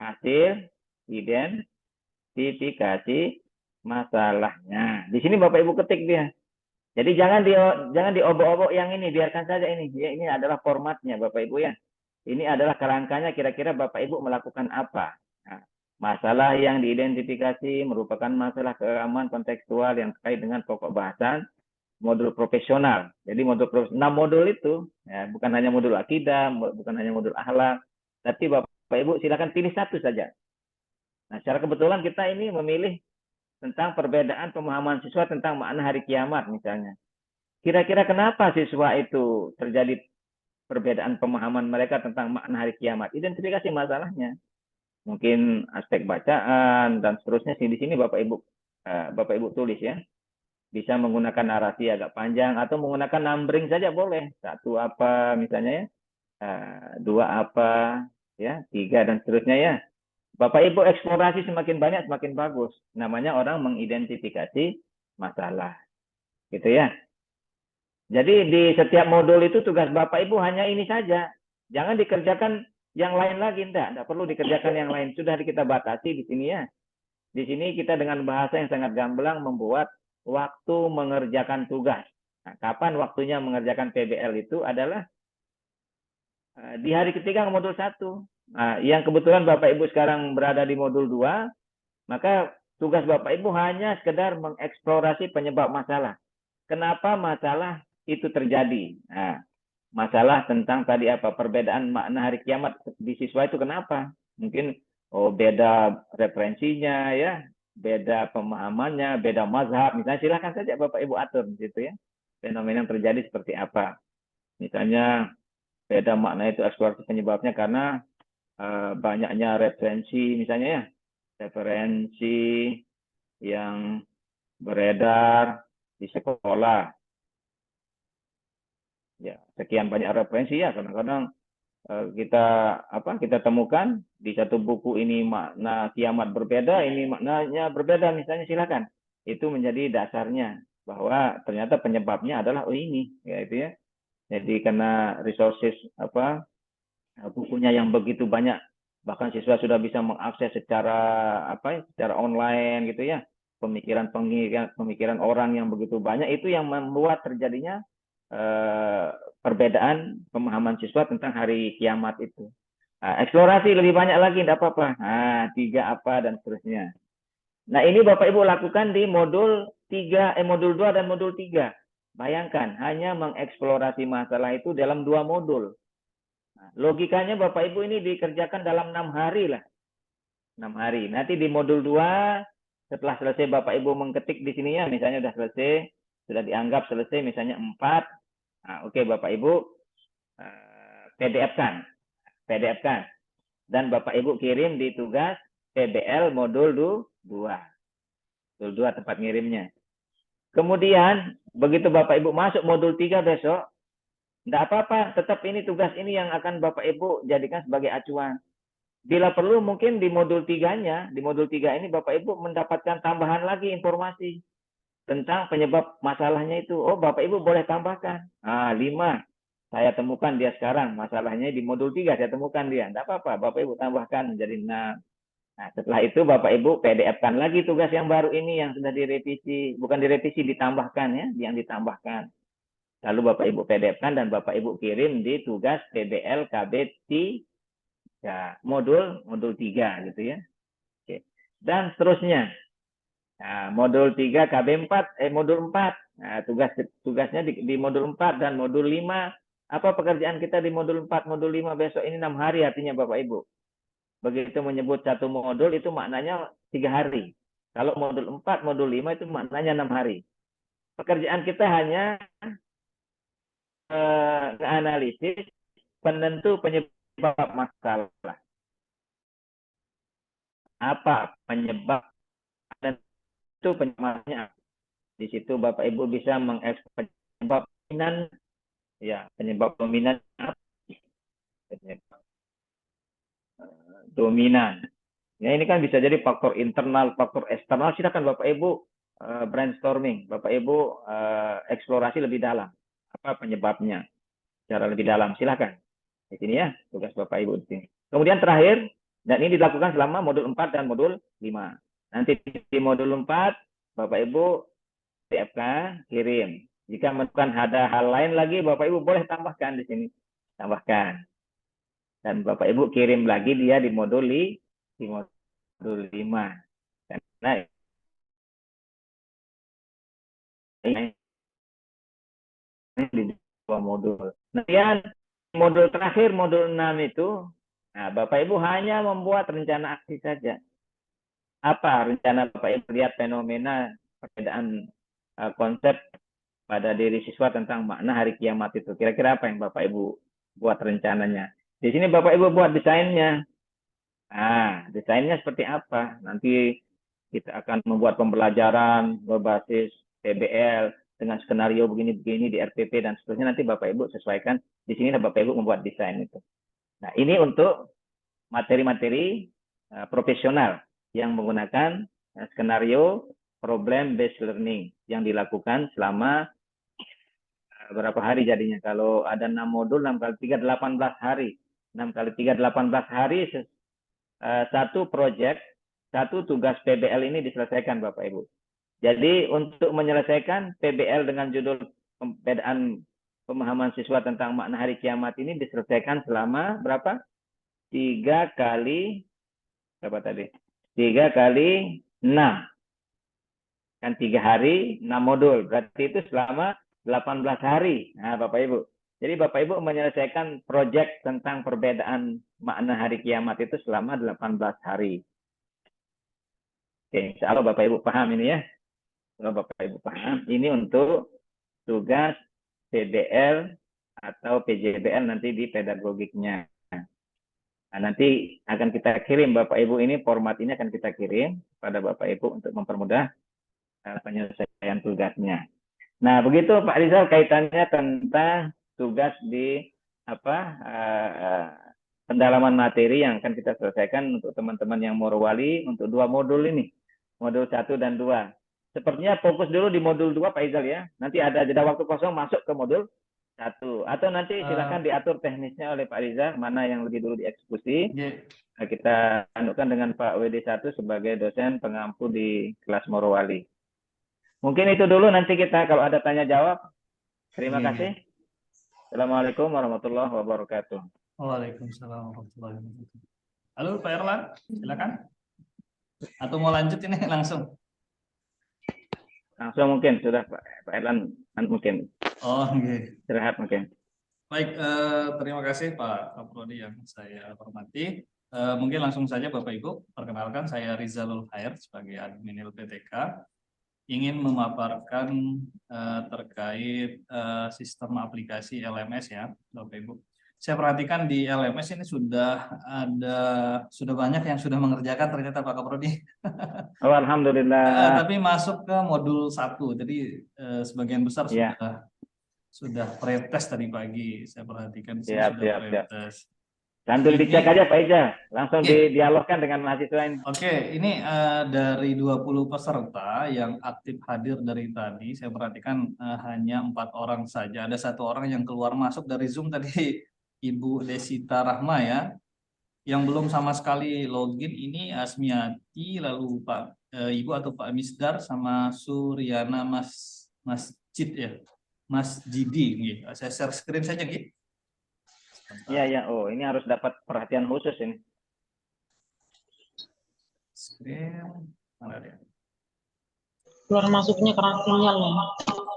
hasil identifikasi masalahnya. Di sini Bapak Ibu ketik dia. Jadi jangan diobok-obok yang ini, biarkan saja ini. Ya, ini adalah formatnya Bapak Ibu ya. Ini adalah kerangkanya kira-kira Bapak Ibu melakukan apa. Nah, masalah yang diidentifikasi merupakan masalah keamanan kontekstual yang terkait dengan pokok bahasan modul profesional. Jadi modul itu ya, bukan hanya modul akidah, bukan hanya modul akhlak, tapi Bapak Ibu silakan pilih satu saja. Nah, secara kebetulan kita ini memilih tentang perbedaan pemahaman siswa tentang makna hari kiamat misalnya. Kira-kira kenapa siswa itu terjadi perbedaan pemahaman mereka tentang makna hari kiamat? Identifikasi masalahnya. Mungkin aspek bacaan dan seterusnya di sini Bapak Ibu tulis ya. Bisa menggunakan narasi agak panjang atau menggunakan numbering saja boleh. 1 apa misalnya ya. 2 apa ya, 3 dan seterusnya ya. Bapak Ibu eksplorasi semakin banyak semakin bagus. Namanya orang mengidentifikasi masalah. Gitu ya. Jadi di setiap modul itu tugas Bapak Ibu hanya ini saja. Jangan dikerjakan yang lain lagi, tidak perlu dikerjakan yang lain. Sudah kita batasi di sini ya. Di sini kita dengan bahasa yang sangat gamblang membuat waktu mengerjakan tugas. Nah, kapan waktunya mengerjakan PBL itu adalah di hari ketiga modul 1. Nah, yang kebetulan Bapak Ibu sekarang berada di modul 2, maka tugas Bapak Ibu hanya sekedar mengeksplorasi penyebab masalah. Kenapa masalah itu terjadi? Nah, masalah tentang tadi apa? Perbedaan makna hari kiamat di siswa itu kenapa? Mungkin beda referensinya ya, beda pemahamannya, beda mazhab. Misalnya silakan saja Bapak Ibu atur gitu ya. Fenomena yang terjadi seperti apa? Misalnya beda makna itu eksplorasi penyebabnya karena banyaknya referensi misalnya ya. Referensi yang beredar di sekolah. Ya, sekian banyak referensi ya, kadang-kadang kita temukan di satu buku ini makna kiamat berbeda, ini maknanya berbeda misalnya, silakan. Itu menjadi dasarnya bahwa ternyata penyebabnya adalah ini ya itu ya. Jadi karena resources bukunya yang begitu banyak, bahkan siswa sudah bisa mengakses secara secara online gitu ya. Pemikiran orang yang begitu banyak itu yang membuat terjadinya perbedaan pemahaman siswa tentang hari kiamat itu. Eksplorasi lebih banyak lagi, tidak apa-apa. 3 apa dan seterusnya. Nah, ini Bapak Ibu lakukan di modul 2 dan modul 3. Bayangkan, hanya mengeksplorasi masalah itu dalam 2 modul. Nah, logikanya Bapak Ibu ini dikerjakan dalam 6 hari lah. 6 hari. Nanti di modul 2, setelah selesai Bapak Ibu mengketik di sini ya, misalnya sudah selesai, sudah dianggap selesai misalnya 4. Nah, oke Bapak Ibu PDF-kan. Dan Bapak Ibu kirim di tugas PBL modul 2. Modul 2 tempat ngirimnya. Kemudian, begitu Bapak Ibu masuk modul 3 besok, tidak apa-apa, tetap ini tugas ini yang akan Bapak Ibu jadikan sebagai acuan. Bila perlu mungkin di modul 3-nya, di modul 3 ini Bapak Ibu mendapatkan tambahan lagi informasi tentang penyebab masalahnya itu. Oh, Bapak Ibu boleh tambahkan. 5. saya temukan dia sekarang, masalahnya di modul 3 saya temukan dia. Tidak apa-apa, Bapak Ibu tambahkan menjadi 6. Nah, setelah itu Bapak Ibu PDF-kan lagi tugas yang baru ini yang sudah direvisi, bukan direvisi, ditambahkan ya, yang ditambahkan. Lalu Bapak Ibu PDF-kan dan Bapak Ibu kirim di tugas PBL KB 3, modul 3 gitu ya. Oke. Dan seterusnya. Nah, modul 3 KB 4, modul 4. Nah, tugasnya di modul 4 dan modul 5. Apa pekerjaan kita di modul 4, modul 5 besok ini 6 hari artinya Bapak Ibu. Begitu menyebut satu modul itu maknanya 3 hari. Kalau modul 4, modul 5 itu maknanya 6 hari. Pekerjaan kita hanya analisis penentu penyebab masalah. Apa penyebab dan itu penyebabnya. Di situ Bapak Ibu bisa mengekspor penyebab dominan, ya penyebab dominan, dominan. Ya ini kan bisa jadi faktor internal, faktor eksternal. Silakan Bapak Ibu brainstorming, Bapak Ibu eksplorasi lebih dalam apa penyebabnya secara lebih dalam. Silakan di sini ya tugas Bapak Ibu di sini. Kemudian terakhir, dan ini dilakukan selama modul 4 dan modul 5. Nanti di modul 4 Bapak Ibu PFK kirim. Jika menemukan ada hal lain lagi, Bapak Ibu boleh tambahkan di sini. Tambahkan. Dan Bapak Ibu kirim lagi dia di modul 5. Karena ini di dua modul. Kemudian modul terakhir, modul 6 itu, nah Bapak Ibu hanya membuat rencana aksi saja. Apa rencana Bapak Ibu lihat fenomena perbedaan konsep pada diri siswa tentang makna hari kiamat itu. Kira-kira apa yang Bapak Ibu buat rencananya? Di sini Bapak Ibu buat desainnya. Nah, desainnya seperti apa? Nanti kita akan membuat pembelajaran berbasis PBL dengan skenario begini-begini di RPP dan seterusnya. Nanti Bapak Ibu sesuaikan. Di sini Bapak Ibu membuat desain itu. Nah, ini untuk materi-materi profesional yang menggunakan skenario problem based learning yang dilakukan selama berapa hari jadinya. Kalau ada 6 modul, 6 kali 3, 18 hari. 6 kali 3, 18 hari, satu proyek, satu tugas PBL ini diselesaikan Bapak Ibu. Jadi untuk menyelesaikan PBL dengan judul perbedaan pemahaman siswa tentang makna hari kiamat ini diselesaikan selama berapa? 3 kali, berapa tadi? 3 kali 6. Kan 3 hari, 6 modul. Berarti itu selama 18 hari. Nah, Bapak Ibu. Jadi Bapak Ibu menyelesaikan proyek tentang perbedaan makna hari kiamat itu selama 18 hari. Oke, insya Allah Bapak Ibu paham ini ya. Kalau Bapak Ibu paham, ini untuk tugas PBL atau PJBL nanti di pedagogiknya. Nah, nanti akan kita kirim Bapak Ibu ini, format ini akan kita kirim pada Bapak Ibu untuk mempermudah penyelesaian tugasnya. Nah, begitu Pak Rizal kaitannya tentang tugas di pendalaman materi yang akan kita selesaikan untuk teman-teman yang Morowali untuk 2 modul ini, modul 1 dan 2. Sepertinya fokus dulu di modul 2 Pak Rizal ya. Nanti ada jeda waktu kosong masuk ke modul 1. Atau nanti silakan diatur teknisnya oleh Pak Rizal mana yang lebih dulu dieksekusi. Nah, kita anukan dengan Pak WD1 sebagai dosen pengampu di kelas Morowali. Mungkin itu dulu, nanti kita kalau ada tanya jawab. Terima kasih. Assalamualaikum warahmatullahi wabarakatuh. Waalaikumsalam warahmatullahi wabarakatuh. Halo Pak Erlan, silakan. Atau mau lanjut ini langsung? Langsung mungkin sudah Pak Erlan mungkin. Oh, okay. Istirahat mungkin. Baik, terima kasih Pak Kaprodi yang saya hormati. Mungkin langsung saja Bapak Ibu, perkenalkan saya Rizalul Khair sebagai admin LPTK. Ingin memaparkan terkait sistem aplikasi LMS ya, Bapak Ibu. Saya perhatikan di LMS ini sudah banyak yang sudah mengerjakan ternyata Pak Kaprodi. Oh, alhamdulillah. Tapi masuk ke modul 1, jadi sebagian besar sudah pretest tadi pagi. Saya perhatikan sudah pretest. Sambil dicek aja Pak Iza, langsung Oke. didialogkan dengan mahasiswa ini. Oke, ini dari 20 peserta yang aktif hadir dari tadi, saya perhatikan hanya 4 orang saja. Ada 1 orang yang keluar masuk dari Zoom tadi, Ibu Desita Rahma ya. Yang belum sama sekali login ini Asmiati, lalu Ibu atau Pak Misdar sama Suryana Masjid ya. Mas Jidi gitu. Saya share screen saja gitu. Iya, ya. Oh, ini harus dapat perhatian khusus ini. Screen mana dia? Keluar masuknya karena sinyal ya.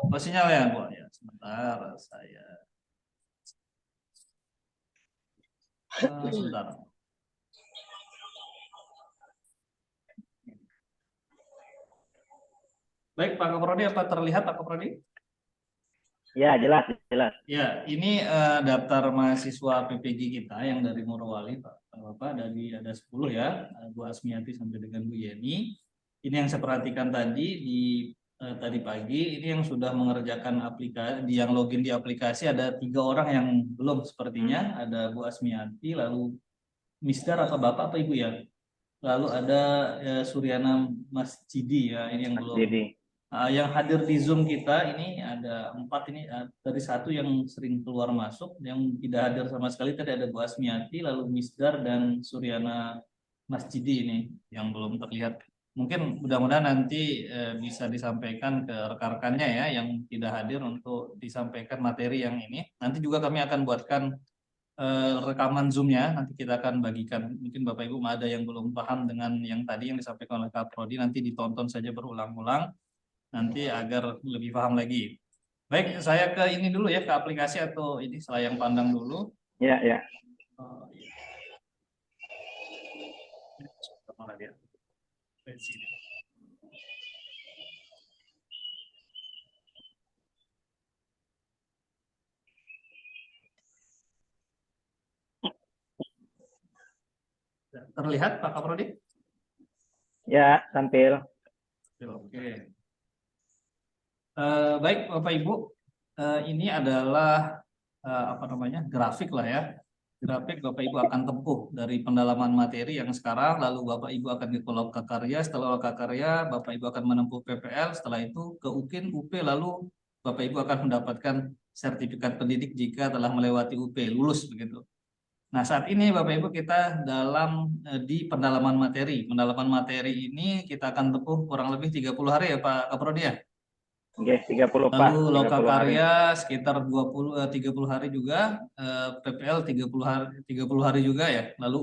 Oh, sinyal ya, Bu. Ya, sebentar saya. Sebentar. Baik, Pak Kaprodi, apa terlihat Pak Kaprodi? Ya, jelas, jelas. Ya, ini daftar mahasiswa PPG kita yang dari Morowali, Pak Bapak, dari ada 10 ya, Bu Asmiati sampai dengan Bu Yeni. Ini yang saya perhatikan tadi tadi pagi, ini yang sudah mengerjakan aplikasi, yang login di aplikasi ada 3 orang yang belum sepertinya, ada Bu Asmiati, lalu Misdar atau Bapak atau Ibu ya, lalu ada Suryana Masjidi ya, ini yang belum. Jadi, Yang hadir di Zoom kita ini ada 4 ini dari 1 yang sering keluar masuk, yang tidak hadir sama sekali tadi ada Bu Asmiati, lalu Misdar dan Suryana Masjidi ini yang belum terlihat. Mungkin mudah-mudahan nanti bisa disampaikan ke rekan-rekannya ya yang tidak hadir untuk disampaikan materi yang ini. Nanti juga kami akan buatkan rekaman Zoom-nya, nanti kita akan bagikan. Mungkin Bapak Ibu ada yang belum paham dengan yang tadi yang disampaikan oleh Kak Prodi, nanti ditonton saja berulang-ulang nanti agar lebih paham lagi. Baik, saya ke ini dulu ya, ke aplikasi atau ini selayang pandang dulu. ya, ya. Oh, iya. Mana dia? Sini. Terlihat Pak Kaprodi? Ya, tampil. Oke. Baik Bapak Ibu, ini adalah apa namanya grafik lah ya. Grafik Bapak Ibu akan tempuh dari pendalaman materi yang sekarang, lalu Bapak Ibu akan ke lokakarya, setelah lokakarya Bapak Ibu akan menempuh PPL, setelah itu ke UKIN, UP, lalu Bapak Ibu akan mendapatkan sertifikat pendidik jika telah melewati UP, lulus begitu. Nah, saat ini Bapak Ibu kita di pendalaman materi. Pendalaman materi ini kita akan tempuh kurang lebih 30 hari ya Pak Kaprodi ya. Oke, 30 Pak. Lalu 30 lokakarya sekitar 30 hari juga, PPL 30 hari juga ya. Lalu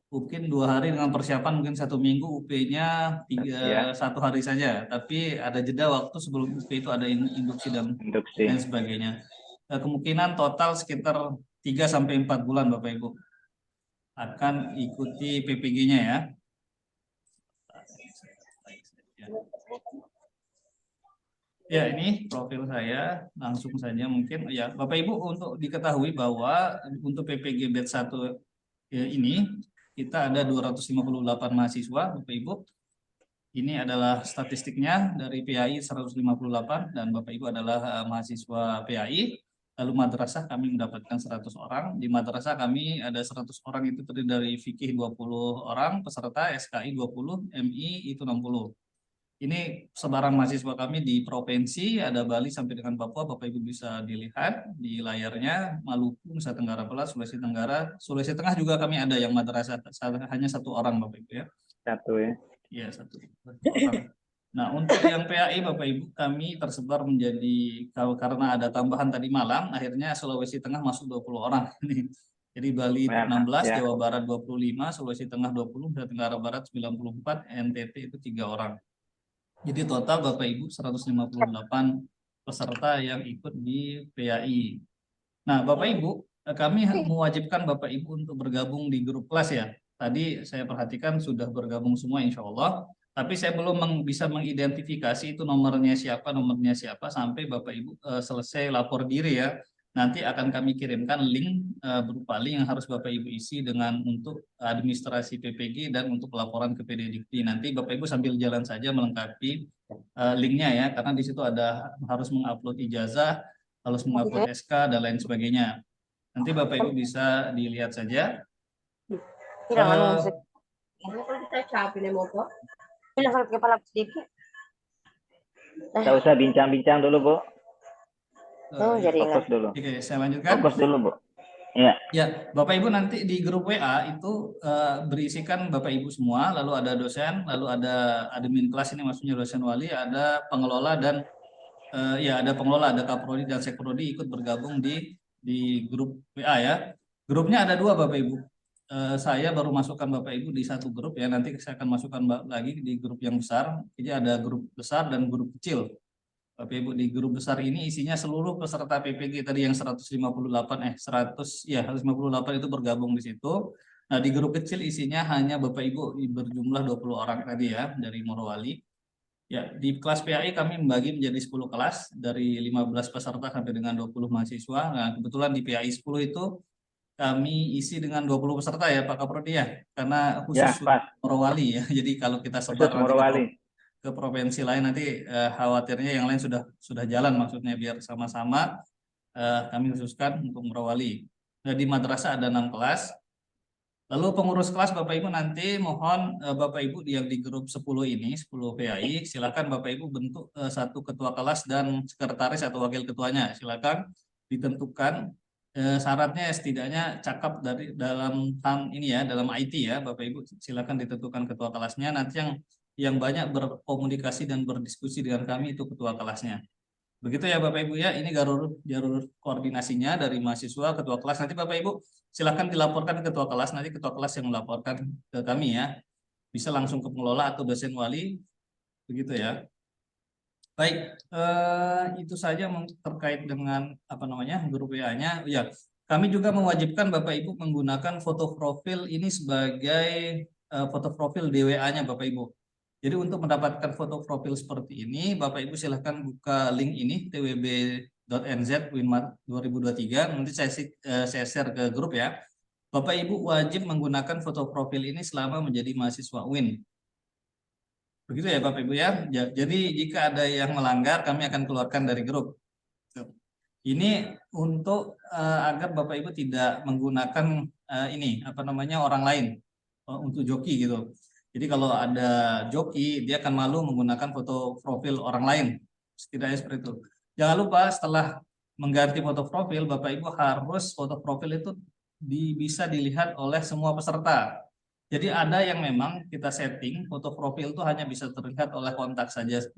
UKIN 2 hari dengan persiapan mungkin 1 minggu, UP-nya 1 hari saja. Tapi ada jeda waktu sebelum UP itu ada induksi dan lain sebagainya. Kemungkinan total sekitar 3-4 bulan Bapak Ibu akan ikuti PPG-nya ya. Ya, ini profil saya langsung saja mungkin ya Bapak Ibu untuk diketahui bahwa untuk PPG batch 1 ini kita ada 258 mahasiswa Bapak Ibu. Ini adalah statistiknya dari PAI 158 dan Bapak Ibu adalah mahasiswa PAI. Lalu madrasah kami mendapatkan 100 orang. Di madrasah kami ada 100 orang itu terdiri dari fikih 20 orang, peserta SKI 20, MI itu 60. Ini sebaran mahasiswa kami di provinsi, ada Bali sampai dengan Papua, Bapak Ibu bisa dilihat di layarnya, Maluku, Nusa Tenggara Barat, Sulawesi Tenggara, Sulawesi Tengah juga kami ada yang madrasah, hanya 1 orang Bapak Ibu ya. 1 ya. Iya, 1 orang. Nah, untuk yang PAI Bapak Ibu kami tersebar menjadi, karena ada tambahan tadi malam, akhirnya Sulawesi Tengah masuk 20 orang. Jadi Bali 16, ya. Jawa Barat 25, Sulawesi Tengah 20, Nusa Tenggara Barat 94, NTT itu 3 orang. Jadi total Bapak Ibu 158 peserta yang ikut di PAI. Nah, Bapak Ibu, kami mewajibkan Bapak Ibu untuk bergabung di grup kelas ya. Tadi saya perhatikan sudah bergabung semua insya Allah. Tapi saya belum bisa mengidentifikasi itu nomornya siapa sampai Bapak Ibu selesai lapor diri ya. Nanti akan kami kirimkan link berupa link yang harus Bapak Ibu isi dengan untuk administrasi PPG dan untuk laporan ke PDDikti. Nanti Bapak Ibu sambil jalan saja melengkapi linknya ya, karena di situ ada harus mengupload ijazah, harus mengupload SK dan lain sebagainya. Nanti Bapak Ibu bisa dilihat saja. Bilang Eh, anu musik. Bilang sakit kepala sedikit. Tak usah bincang-bincang dulu, Bu. Oh, ya. jadi ingat. Fokus dulu. Oke, saya lanjutkan. Fokus dulu, Bu. Ya. Ya, Bapak Ibu nanti di grup WA itu berisikan Bapak Ibu semua, lalu ada dosen, lalu ada admin kelas, ini maksudnya dosen wali, ada pengelola dan ya ada pengelola, ada kaprodi dan sekprodi ikut bergabung di grup WA ya. Grupnya ada 2 Bapak Ibu. Saya baru masukkan Bapak Ibu di satu grup ya, nanti saya akan masukkan lagi di grup yang besar. Jadi ada grup besar dan grup kecil. Bapak Ibu, di grup besar ini isinya seluruh peserta PPG tadi yang 158 itu bergabung di situ. Nah, di grup kecil isinya hanya Bapak Ibu berjumlah 20 orang tadi ya dari Morowali. Ya, di kelas PAI kami membagi menjadi 10 kelas dari 15 peserta sampai dengan 20 mahasiswa. Nah, kebetulan di PAI 10 itu kami isi dengan 20 peserta ya Pak Kaprodi ya. Karena khusus Morowali ya. Jadi kalau kita sebar nanti ke provinsi lain nanti khawatirnya yang lain sudah jalan, maksudnya biar sama-sama kami khususkan untuk Morowali. Nah, di madrasah ada 6 kelas. Lalu pengurus kelas Bapak Ibu nanti mohon Bapak Ibu yang di grup 10 ini, 10 PAI, silakan Bapak Ibu bentuk satu ketua kelas dan sekretaris atau wakil ketuanya. Silakan ditentukan syaratnya setidaknya cakap dari dalam ini ya, dalam IT ya, Bapak Ibu silakan ditentukan ketua kelasnya. Nanti yang banyak berkomunikasi dan berdiskusi dengan kami itu ketua kelasnya. Begitu ya Bapak Ibu ya, ini jalur koordinasinya dari mahasiswa, ketua kelas. Nanti Bapak Ibu silakan dilaporkan ke ketua kelas, nanti ketua kelas yang melaporkan ke kami ya. Bisa langsung ke pengelola atau dosen wali, begitu ya. Baik, itu saja terkait dengan grup WA-nya. Ya, kami juga mewajibkan Bapak Ibu menggunakan foto profil ini sebagai foto profil di WA-nya Bapak Ibu. Jadi untuk mendapatkan foto profil seperti ini, Bapak Ibu silahkan buka link ini twb.nz Winmar 2023. Nanti saya share ke grup ya. Bapak Ibu wajib menggunakan foto profil ini selama menjadi mahasiswa UIN. Begitu ya Bapak Ibu ya. Jadi jika ada yang melanggar, kami akan keluarkan dari grup. Ini untuk agar Bapak Ibu tidak menggunakan orang lain untuk joki gitu. Jadi kalau ada joki, dia akan malu menggunakan foto profil orang lain. Setidaknya seperti itu. Jangan lupa setelah mengganti foto profil, Bapak Ibu harus foto profil itu bisa dilihat oleh semua peserta. Jadi ada yang memang kita setting foto profil itu hanya bisa terlihat oleh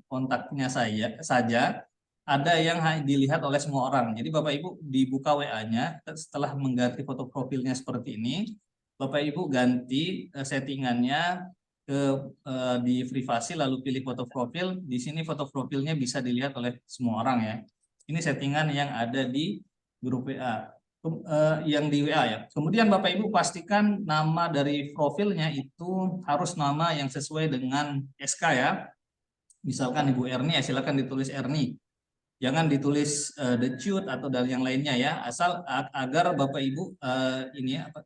kontaknya saja. Ada yang dilihat oleh semua orang. Jadi Bapak Ibu dibuka WA-nya setelah mengganti foto profilnya seperti ini, Bapak Ibu ganti settingannya di privasi lalu pilih foto profil. Di sini foto profilnya bisa dilihat oleh semua orang ya. Ini settingan yang ada di grup WA. Yang di WA ya. Kemudian Bapak Ibu pastikan nama dari profilnya itu harus nama yang sesuai dengan SK ya. Misalkan Ibu Erni ya silakan ditulis Erni. Jangan ditulis The Cute atau dari yang lainnya ya, asal agar Bapak Ibu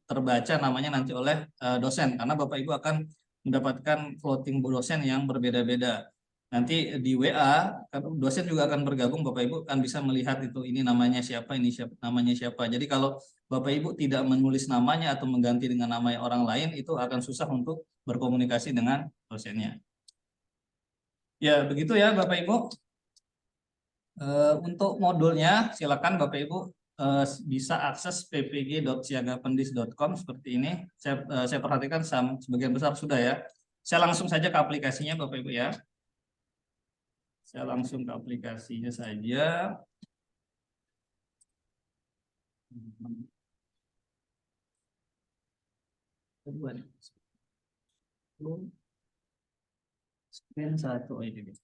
terbaca namanya nanti oleh dosen, karena Bapak Ibu akan mendapatkan floating dosen yang berbeda-beda. Nanti di WA dosen juga akan bergabung, Bapak Ibu akan bisa melihat itu ini namanya siapa, namanya siapa. Jadi kalau Bapak Ibu tidak menulis namanya atau mengganti dengan nama orang lain, itu akan susah untuk berkomunikasi dengan dosennya. Ya begitu ya Bapak Ibu. Untuk modulnya silakan Bapak Ibu bisa akses ppg.siagapendis.com seperti ini. Saya perhatikan sebagian besar sudah ya. Saya langsung saja ke aplikasinya Bapak Ibu ya. Saya langsung ke aplikasinya saja. Screen 1 ini.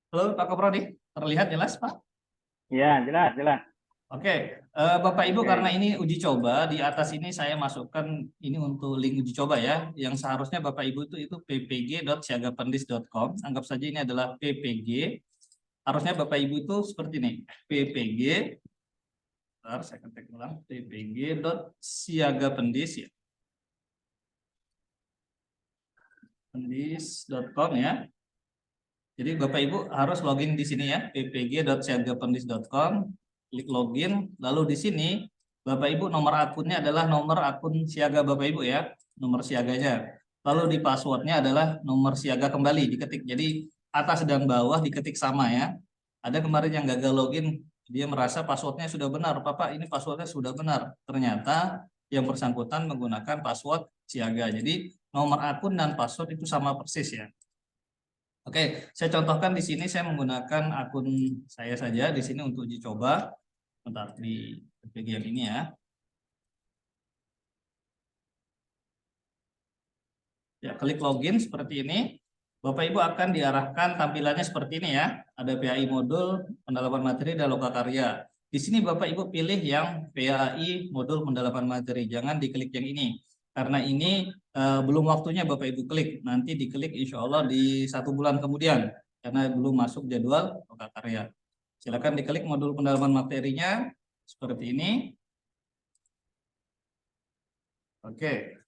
Halo Pak Kaprodi, terlihat jelas Pak? Ya, jelas, jelas. Oke, Bapak Ibu karena ini uji coba, di atas ini saya masukkan ini untuk link uji coba ya, yang seharusnya Bapak Ibu itu ppg.siagapendis.com, anggap saja ini adalah PPG, harusnya Bapak Ibu itu seperti ini, PPG, saya ketik ulang, ppg.siagapendis ya, pendis.com ya. Jadi Bapak Ibu harus login di sini ya, ppg.siagapendis.com, klik login, lalu di sini Bapak Ibu nomor akunnya adalah nomor akun siaga Bapak Ibu ya, nomor siaganya. Lalu di passwordnya adalah nomor siaga kembali diketik. Jadi atas dan bawah diketik sama ya. Ada kemarin yang gagal login, dia merasa passwordnya sudah benar. Bapak ini passwordnya sudah benar. Ternyata yang bersangkutan menggunakan password siaga. Jadi nomor akun dan password itu sama persis ya. Oke, saya contohkan di sini saya menggunakan akun saya saja di sini untuk uji coba. Bentar di bagian ini ya. Ya, klik login seperti ini. Bapak Ibu akan diarahkan tampilannya seperti ini ya. Ada PAI modul, pendalaman materi dan lokakarya. Di sini Bapak Ibu pilih yang PAI modul pendalaman materi. Jangan diklik yang ini. Karena ini belum waktunya Bapak Ibu klik. Nanti diklik insya Allah di 1 bulan kemudian. Karena belum masuk jadwal lokakarya. Silakan diklik modul pendalaman materinya. Seperti ini. Oke.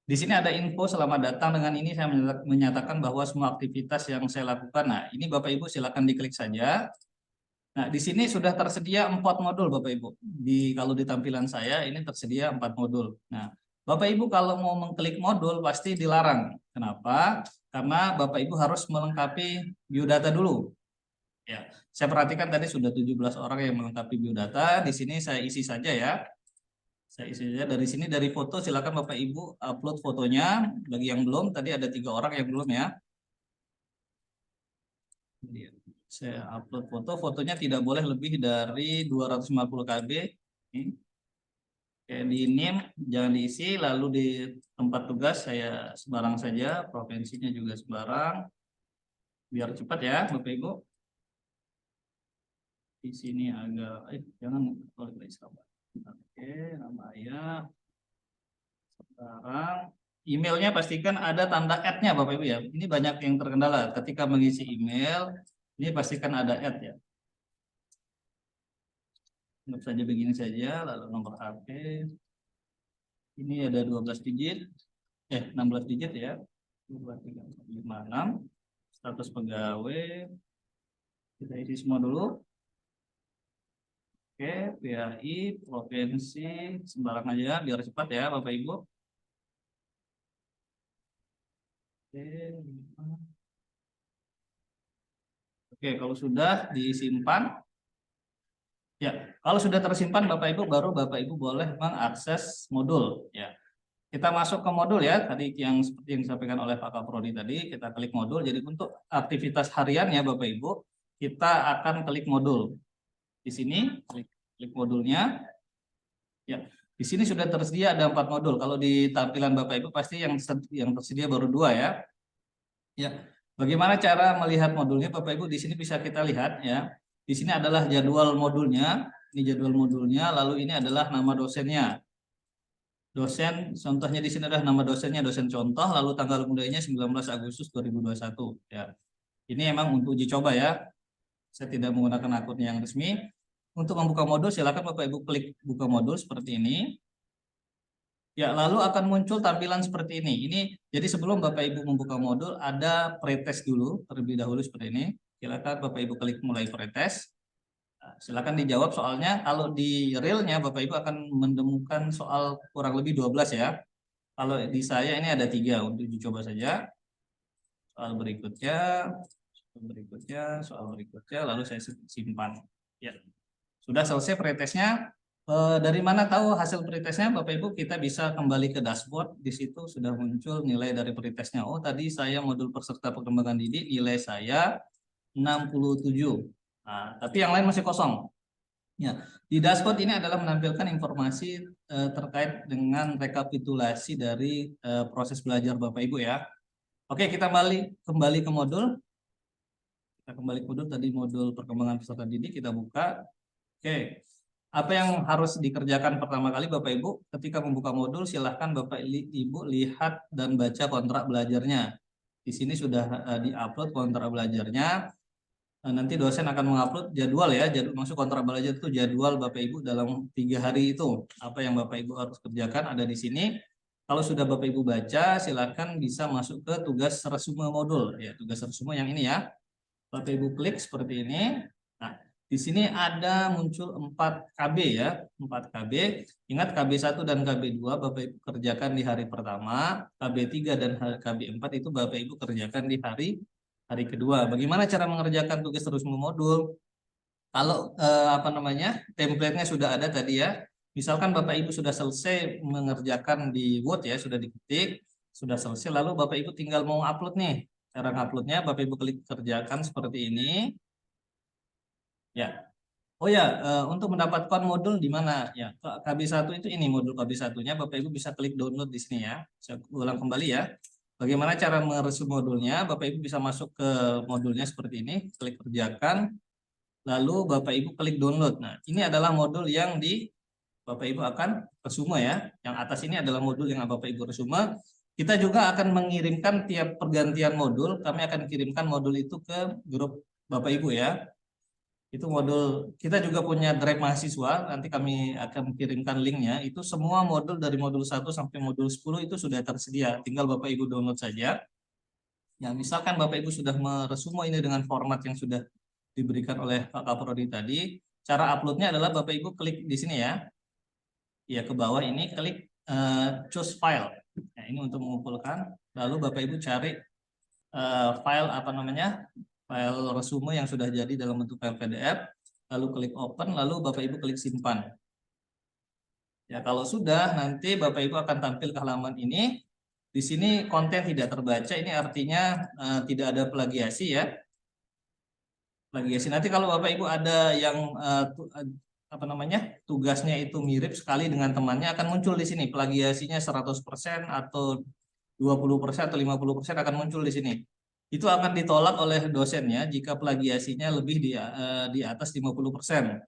Di sini ada info selamat datang. Dengan ini saya menyatakan bahwa semua aktivitas yang saya lakukan. Nah, ini Bapak Ibu silakan diklik saja. Nah, di sini sudah tersedia 4 modul Bapak Ibu. Kalau di tampilan saya ini tersedia 4 modul. Nah, Bapak Ibu kalau mau mengklik modul pasti dilarang. Kenapa? Karena Bapak Ibu harus melengkapi biodata dulu. Ya, saya perhatikan tadi sudah 17 orang yang melengkapi biodata. Di sini saya isi saja ya. Saya isi saja dari sini, dari foto silakan Bapak Ibu upload fotonya. Bagi yang belum, tadi ada 3 orang yang belum ya. Saya upload foto, fotonya tidak boleh lebih dari 250 KB. Oke, di NIM jangan diisi, lalu di tempat tugas saya sembarang saja, provinsinya juga sembarang. Biar cepat ya Bapak Ibu. Di sini agak, jangan kalau sabar. Oke, nama ayah. Sekarang emailnya pastikan ada tanda @-nya Bapak Ibu ya. Ini banyak yang terkendala ketika mengisi email. Ini pastikan ada @ ya. Anggap saja begini saja, lalu nomor HP. Ini ada 12 digit. 16 digit ya. 2, 3, 4, 5, 6. Status pegawai. Kita isi semua dulu. Oke, PAI, provinsi, sembarang aja biar cepat ya Bapak Ibu. Oke, kalau sudah disimpan, ya, kalau sudah tersimpan Bapak Ibu, baru Bapak Ibu boleh mengakses modul. Ya, kita masuk ke modul ya. Tadi yang seperti yang disampaikan oleh Pak Kaprodi tadi, kita klik modul. Jadi untuk aktivitas hariannya Bapak Ibu, kita akan klik modul. Di sini klik modulnya. Ya, di sini sudah tersedia ada 4 modul. Kalau di tampilan Bapak Ibu pasti yang tersedia baru 2 ya. Ya, bagaimana cara melihat modulnya Bapak Ibu? Di sini bisa kita lihat ya. Di sini adalah jadwal modulnya. Ini jadwal modulnya. Lalu ini adalah nama dosennya. Dosen, contohnya di sini adalah nama dosennya, dosen contoh. Lalu tanggal mulainya 19 Agustus 2021. Ya, ini memang untuk uji coba ya. Saya tidak menggunakan akun yang resmi. Untuk membuka modul silakan Bapak Ibu klik buka modul seperti ini. Ya, lalu akan muncul tampilan seperti ini. Jadi sebelum Bapak Ibu membuka modul ada pretest dulu terlebih dahulu seperti ini. Silakan Bapak Ibu klik mulai pretest. Silakan dijawab soalnya. Kalau di realnya Bapak Ibu akan menemukan soal kurang lebih 12 ya. Kalau di saya ini ada 3 untuk dicoba saja. Soal berikutnya, soal berikutnya, lalu saya simpan. Ya. Sudah selesai pretestnya. Dari mana tahu hasil pretestnya Bapak Ibu? Kita bisa kembali ke dashboard. Di situ sudah muncul nilai dari pretestnya. Oh, tadi saya modul peserta perkembangan didik, nilai saya 67. Nah, tapi yang lain masih kosong. Ya, di dashboard ini adalah menampilkan informasi terkait dengan rekapitulasi dari proses belajar Bapak Ibu ya. Oke, kita kembali ke modul. Kita kembali ke modul, tadi modul perkembangan peserta didik kita buka. Oke, apa yang harus dikerjakan pertama kali Bapak Ibu ketika membuka modul? Silahkan Bapak Ibu lihat dan baca kontrak belajarnya. Di sini sudah diupload kontrak belajarnya. Nanti dosen akan mengupload jadwal ya, masuk kontrak belajar itu jadwal Bapak Ibu dalam 3 hari itu. Apa yang Bapak Ibu harus kerjakan ada di sini. Kalau sudah Bapak Ibu baca, silahkan bisa masuk ke tugas resume modul. Ya, tugas resume yang ini ya. Bapak Ibu klik seperti ini. Nah, di sini ada muncul 4 KB ya, 4 KB. Ingat KB1 dan KB2 Bapak Ibu kerjakan di hari pertama, KB3 dan KB4 itu Bapak Ibu kerjakan di hari kedua. Bagaimana cara mengerjakan tugas terus memodul? Kalau template-nya sudah ada tadi ya. Misalkan Bapak Ibu sudah selesai mengerjakan di Word ya, sudah diketik, sudah selesai, lalu Bapak Ibu tinggal mau upload nih. Cara uploadnya Bapak Ibu klik kerjakan seperti ini. Ya. Oh ya, untuk mendapatkan modul di mana? Ya, KB1 itu ini modul KB1-nya, Bapak Ibu bisa klik download di sini ya. Saya ulang kembali ya. Bagaimana cara meresum modulnya? Bapak Ibu bisa masuk ke modulnya seperti ini, klik kerjakan, lalu Bapak Ibu klik download. Nah, ini adalah modul yang Bapak Ibu akan resume ya. Yang atas ini adalah modul yang Bapak Ibu resume. Kita juga akan mengirimkan tiap pergantian modul, kami akan kirimkan modul itu ke grup Bapak Ibu ya. Itu modul, kita juga punya drive mahasiswa, nanti kami akan kirimkan linknya. Itu semua modul dari modul 1 sampai modul 10 itu sudah tersedia, tinggal Bapak Ibu download saja. Ya, misalkan Bapak Ibu sudah meresume ini dengan format yang sudah diberikan oleh Pak Kaprodi tadi, cara uploadnya adalah Bapak Ibu klik di sini ya. Ya, ke bawah ini klik choose file. Nah, ini untuk mengumpulkan, lalu Bapak Ibu cari file file resume yang sudah jadi dalam bentuk file PDF, lalu klik open, lalu Bapak Ibu klik simpan. Ya, kalau sudah, nanti Bapak Ibu akan tampil ke halaman ini. Di sini konten tidak terbaca, ini artinya tidak ada plagiasi ya. Plagiasi. Nanti kalau Bapak Ibu ada yang tugasnya itu mirip sekali dengan temannya, akan muncul di sini plagiasinya 100% atau 20% atau 50% akan muncul di sini. Itu akan ditolak oleh dosennya jika plagiasinya lebih di atas 50%.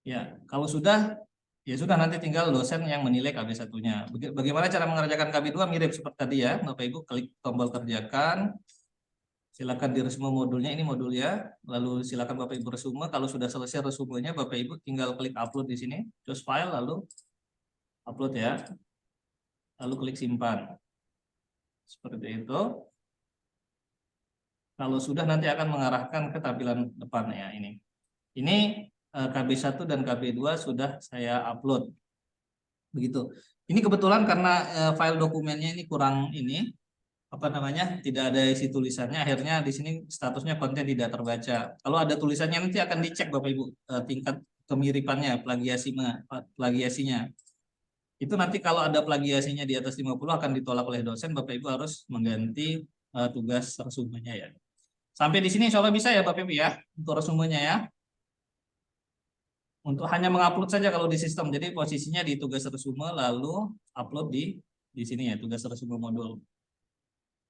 Ya, kalau sudah, ya sudah, nanti tinggal dosen yang menilai KB1-nya. Bagaimana cara mengerjakan KB2? Mirip seperti tadi ya. Bapak Ibu klik tombol kerjakan. Silakan diresume modulnya, ini modulnya. Lalu silakan Bapak Ibu resume. Kalau sudah selesai resumenya, Bapak Ibu tinggal klik upload di sini. Choose file, lalu upload ya. Lalu klik simpan. Seperti itu. Kalau sudah, nanti akan mengarahkan ke tampilan depan ya ini. Ini KB1 dan KB2 sudah saya upload. Begitu. Ini kebetulan karena file dokumennya ini kurang tidak ada isi tulisannya, akhirnya di sini statusnya konten tidak terbaca. Kalau ada tulisannya nanti akan dicek Bapak Ibu tingkat kemiripannya, plagiasinya. Itu nanti kalau ada plagiasinya di atas 50 akan ditolak oleh dosen, Bapak Ibu harus mengganti tugas resumenya ya. Sampai di sini insya Allah bisa ya Bapak Ibu ya, untuk resumenya ya. Untuk hanya mengupload saja kalau di sistem. Jadi posisinya di tugas resume lalu upload di sini ya, tugas resume modul.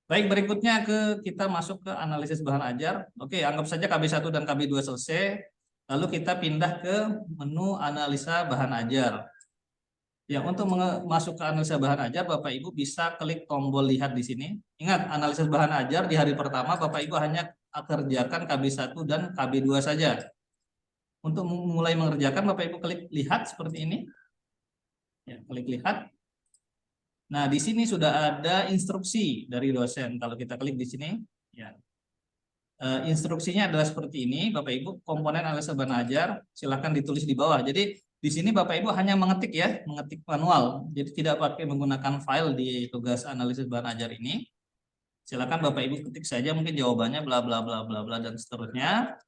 Baik, berikutnya kita masuk ke analisis bahan ajar. Oke, anggap saja KB1 dan KB2 selesai. Lalu kita pindah ke menu analisa bahan ajar. Ya, untuk masuk ke analisa bahan ajar, Bapak Ibu bisa klik tombol lihat di sini. Ingat, analisis bahan ajar di hari pertama Bapak Ibu hanya kerjakan KB1 dan KB2 saja. Untuk mulai mengerjakan, Bapak Ibu klik lihat seperti ini. Ya, klik lihat. Nah, di sini sudah ada instruksi dari dosen. Kalau kita klik di sini, ya. Instruksinya adalah seperti ini, Bapak Ibu. Komponen analisa bahan ajar, silahkan ditulis di bawah. Jadi di sini Bapak Ibu hanya mengetik ya, mengetik manual. Jadi tidak pakai menggunakan file di tugas analisis bahan ajar ini. Silakan Bapak Ibu ketik saja mungkin jawabannya bla bla bla bla bla dan seterusnya.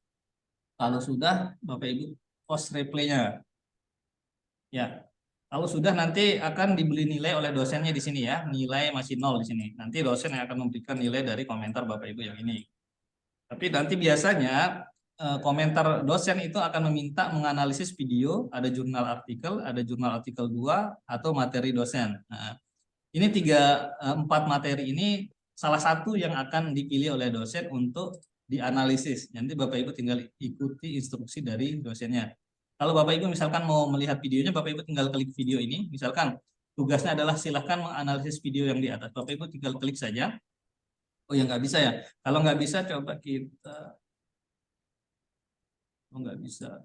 Kalau sudah, Bapak Ibu post reply-nya. Ya. Kalau sudah, nanti akan diberi nilai oleh dosennya di sini ya. Nilai masih 0 di sini. Nanti dosen yang akan memberikan nilai dari komentar Bapak Ibu yang ini. Tapi nanti biasanya komentar dosen itu akan meminta menganalisis video, ada jurnal artikel 2 atau materi dosen. Nah, ini 4 materi ini salah satu yang akan dipilih oleh dosen untuk dianalisis. Nanti Bapak Ibu tinggal ikuti instruksi dari dosennya. Kalau Bapak Ibu misalkan mau melihat videonya, Bapak Ibu tinggal klik video ini. Misalkan tugasnya adalah silahkan menganalisis video yang di atas. Bapak Ibu tinggal klik saja. Oh ya, nggak bisa ya. Kalau nggak bisa, coba kita. Oh, nggak bisa.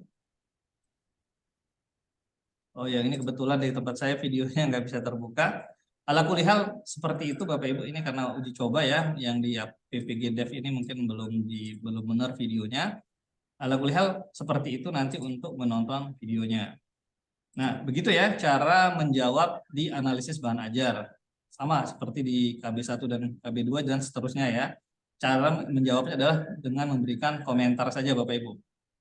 Oh ya, ini kebetulan di tempat saya videonya nggak bisa terbuka. Ala kulihal seperti itu Bapak Ibu, ini karena uji coba ya, yang di PPG Dev ini mungkin belum benar videonya. Ala kulihal seperti itu nanti untuk menonton videonya. Nah, begitu ya cara menjawab di analisis bahan ajar. Sama seperti di KB1 dan KB2 dan seterusnya ya. Cara menjawabnya adalah dengan memberikan komentar saja Bapak Ibu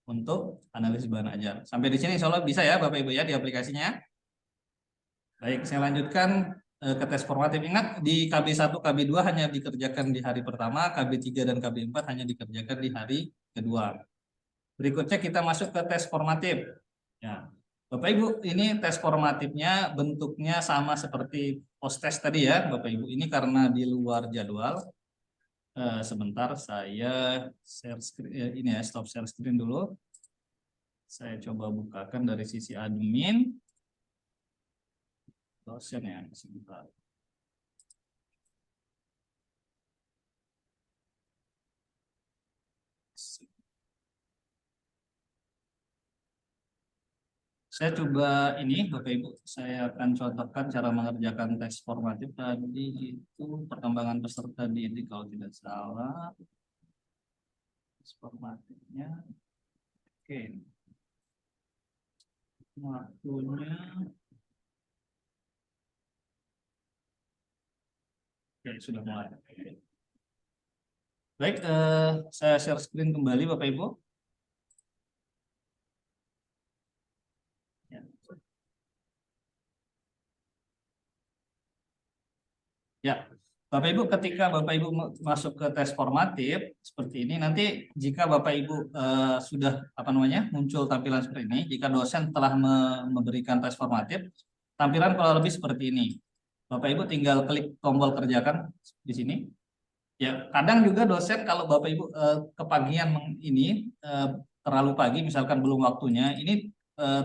untuk analisis bahan ajar. Sampai di sini insya Allah bisa ya Bapak Ibu ya di aplikasinya. Baik, saya lanjutkan ke tes formatif. Ingat di KB1, KB2 hanya dikerjakan di hari pertama, KB3 dan KB4 hanya dikerjakan di hari kedua. Berikutnya kita masuk ke tes formatif. Ya, Bapak Ibu, ini tes formatifnya bentuknya sama seperti post test tadi ya, Bapak Ibu. Ini karena di luar jadwal. Sebentar, saya share screen ini ya, stop share screen dulu. Saya coba bukakan dari sisi admin. Dosen ya, sebentar. Saya coba ini Bapak Ibu, saya akan contohkan cara mengerjakan tes formatif tadi itu perkembangan peserta didik kalau tidak salah. Tes formatifnya. Oke. Waktunya. Oke, sudah mulai. Baik, saya share screen kembali Bapak Ibu. Ya, Bapak Ibu, ketika Bapak Ibu masuk ke tes formatif seperti ini, nanti jika Bapak Ibu sudah muncul tampilan seperti ini, jika dosen telah memberikan tes formatif, tampilan kurang lebih seperti ini. Bapak Ibu tinggal klik tombol kerjakan di sini. Ya, kadang juga dosen kalau Bapak Ibu kepagian ini terlalu pagi, misalkan belum waktunya, ini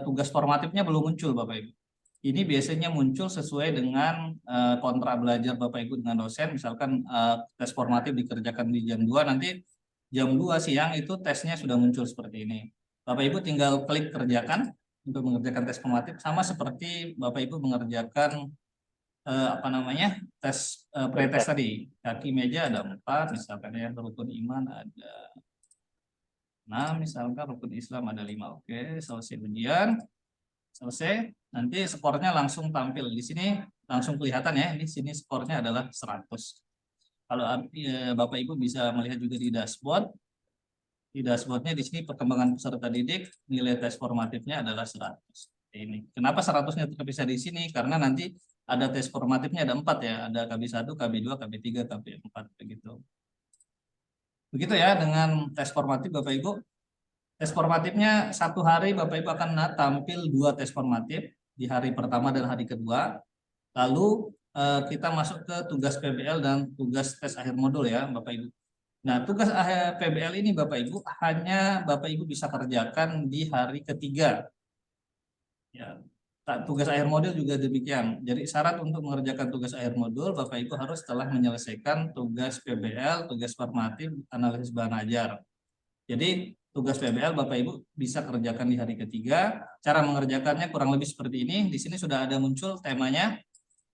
tugas formatifnya belum muncul Bapak Ibu. Ini biasanya muncul sesuai dengan kontrak belajar Bapak Ibu dengan dosen, misalkan tes formatif dikerjakan di jam 2, nanti jam 2 siang itu tesnya sudah muncul seperti ini. Bapak Ibu tinggal klik kerjakan untuk mengerjakan tes formatif, sama seperti Bapak Ibu mengerjakan tes pretest tadi. Kaki meja ada 4, misalkan ya, rukun iman ada 6, misalkan rukun Islam ada 5. Oke, selesai ujian. Selesai, nanti skornya langsung tampil di sini, langsung kelihatan ya. Di sini skornya adalah 100. Kalau Bapak Ibu bisa melihat juga di dashboard. Di dashboardnya di sini perkembangan peserta didik, nilai tes formatifnya adalah 100. Ini. Kenapa 100-nya terpisah di sini? Karena nanti ada tes formatifnya ada 4 ya, ada KB1, KB2, KB3, KB4 begitu. Begitu ya dengan tes formatif Bapak Ibu. Tes formatifnya satu hari Bapak Ibu akan tampil 2 tes formatif di hari pertama dan hari kedua. Lalu kita masuk ke tugas PBL dan tugas tes akhir modul ya Bapak Ibu. Nah, tugas akhir PBL ini Bapak Ibu hanya Bapak Ibu bisa kerjakan di hari ketiga. Ya, tugas akhir modul juga demikian. Jadi syarat untuk mengerjakan tugas akhir modul Bapak Ibu harus telah menyelesaikan tugas PBL, tugas formatif, analisis bahan ajar. Jadi tugas PBL Bapak Ibu bisa kerjakan di hari ketiga. Cara mengerjakannya kurang lebih seperti ini. Di sini sudah ada muncul temanya,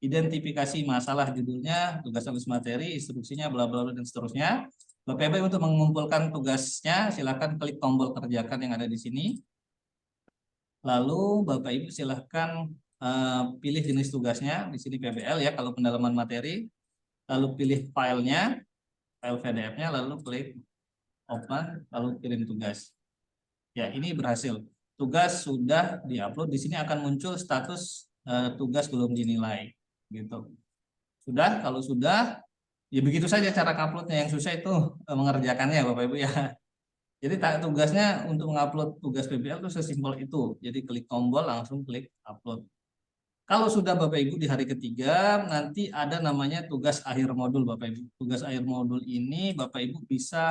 identifikasi masalah, judulnya, tugas analisis materi, instruksinya, bla bla dan seterusnya. Bapak Ibu untuk mengumpulkan tugasnya silakan klik tombol kerjakan yang ada di sini. Lalu Bapak Ibu silakan pilih jenis tugasnya. Di sini PBL ya kalau pendalaman materi. Lalu pilih filenya, file PDF-nya, lalu klik open, lalu kirim tugas. Ya, ini berhasil. Tugas sudah diupload. Di sini akan muncul status tugas belum dinilai. Gitu. Sudah? Kalau sudah, ya begitu saja cara uploadnya. Yang susah itu mengerjakannya, Bapak Ibu ya. Jadi tugasnya untuk mengupload tugas PBL itu sesimpel itu. Jadi klik tombol, langsung klik upload. Kalau sudah Bapak Ibu di hari ketiga, nanti ada namanya tugas akhir modul Bapak Ibu. Tugas akhir modul ini Bapak Ibu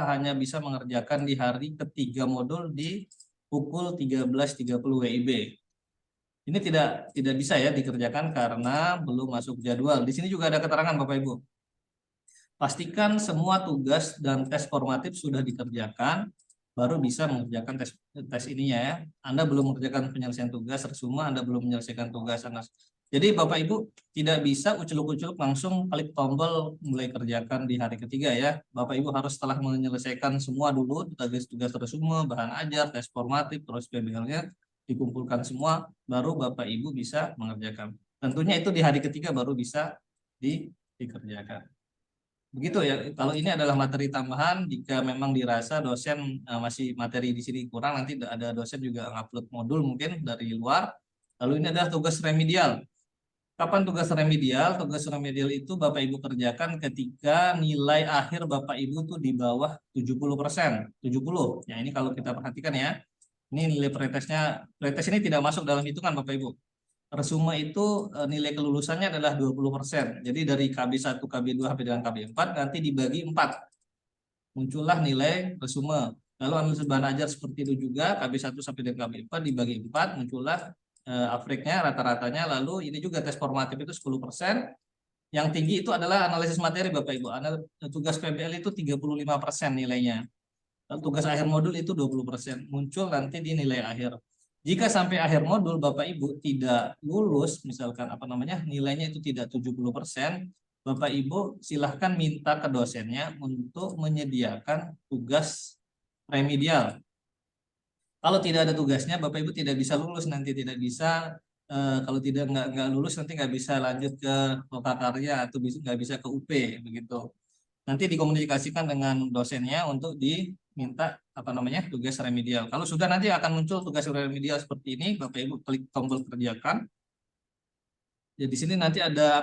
hanya bisa mengerjakan di hari ketiga modul di pukul 13.30 WIB. Ini tidak bisa ya dikerjakan karena belum masuk jadwal. Di sini juga ada keterangan Bapak Ibu. Pastikan semua tugas dan tes formatif sudah dikerjakan, baru bisa mengerjakan tes ininya ya. Anda belum mengerjakan penyelesaian tugas resuma, Anda belum menyelesaikan tugas Jadi Bapak Ibu tidak bisa uculuk-uculuk langsung klik tombol mulai kerjakan di hari ketiga ya. Bapak Ibu harus setelah menyelesaikan semua dulu, tugas-tugas resume, bahan ajar, tes formatif, terus PBL-nya dikumpulkan semua, baru Bapak Ibu bisa mengerjakan. Tentunya itu di hari ketiga baru bisa dikerjakan. Begitu ya, kalau ini adalah materi tambahan, jika memang dirasa dosen masih materi di sini kurang, nanti ada dosen juga ngupload modul mungkin dari luar. Lalu ini adalah tugas remedial. Kapan tugas remedial? Tugas remedial itu Bapak Ibu kerjakan ketika nilai akhir Bapak Ibu tuh di bawah 70%. 70. Ya ini kalau kita perhatikan ya. Ini nilai pretesnya. Pretes ini tidak masuk dalam hitungan Bapak Ibu. Resume itu nilai kelulusannya adalah 20%. Jadi dari KB1, KB2 sampai dengan KB4 nanti dibagi 4. Muncullah nilai resume. Lalu analisis bahan ajar seperti itu juga, KB1 sampai dengan KB4 dibagi 4, muncullah average-nya, rata-ratanya. Lalu ini juga tes formatif itu 10%. Yang tinggi itu adalah analisis materi Bapak Ibu. Tugas PBL itu 35% nilainya. Lalu tugas akhir modul itu 20%. Muncul nanti di nilai akhir. Jika sampai akhir modul Bapak Ibu tidak lulus, misalkan nilainya itu tidak 70%, Bapak Ibu silahkan minta ke dosennya untuk menyediakan tugas remedial. Kalau tidak ada tugasnya, Bapak Ibu tidak bisa lulus, nanti tidak bisa. Kalau tidak nggak lulus, nanti nggak bisa lanjut ke lokakarya atau nggak bisa ke UP begitu. Nanti dikomunikasikan dengan dosennya untuk diminta tugas remedial. Kalau sudah nanti akan muncul tugas remedial seperti ini, Bapak Ibu klik tombol kerjakan. Ya di sini nanti ada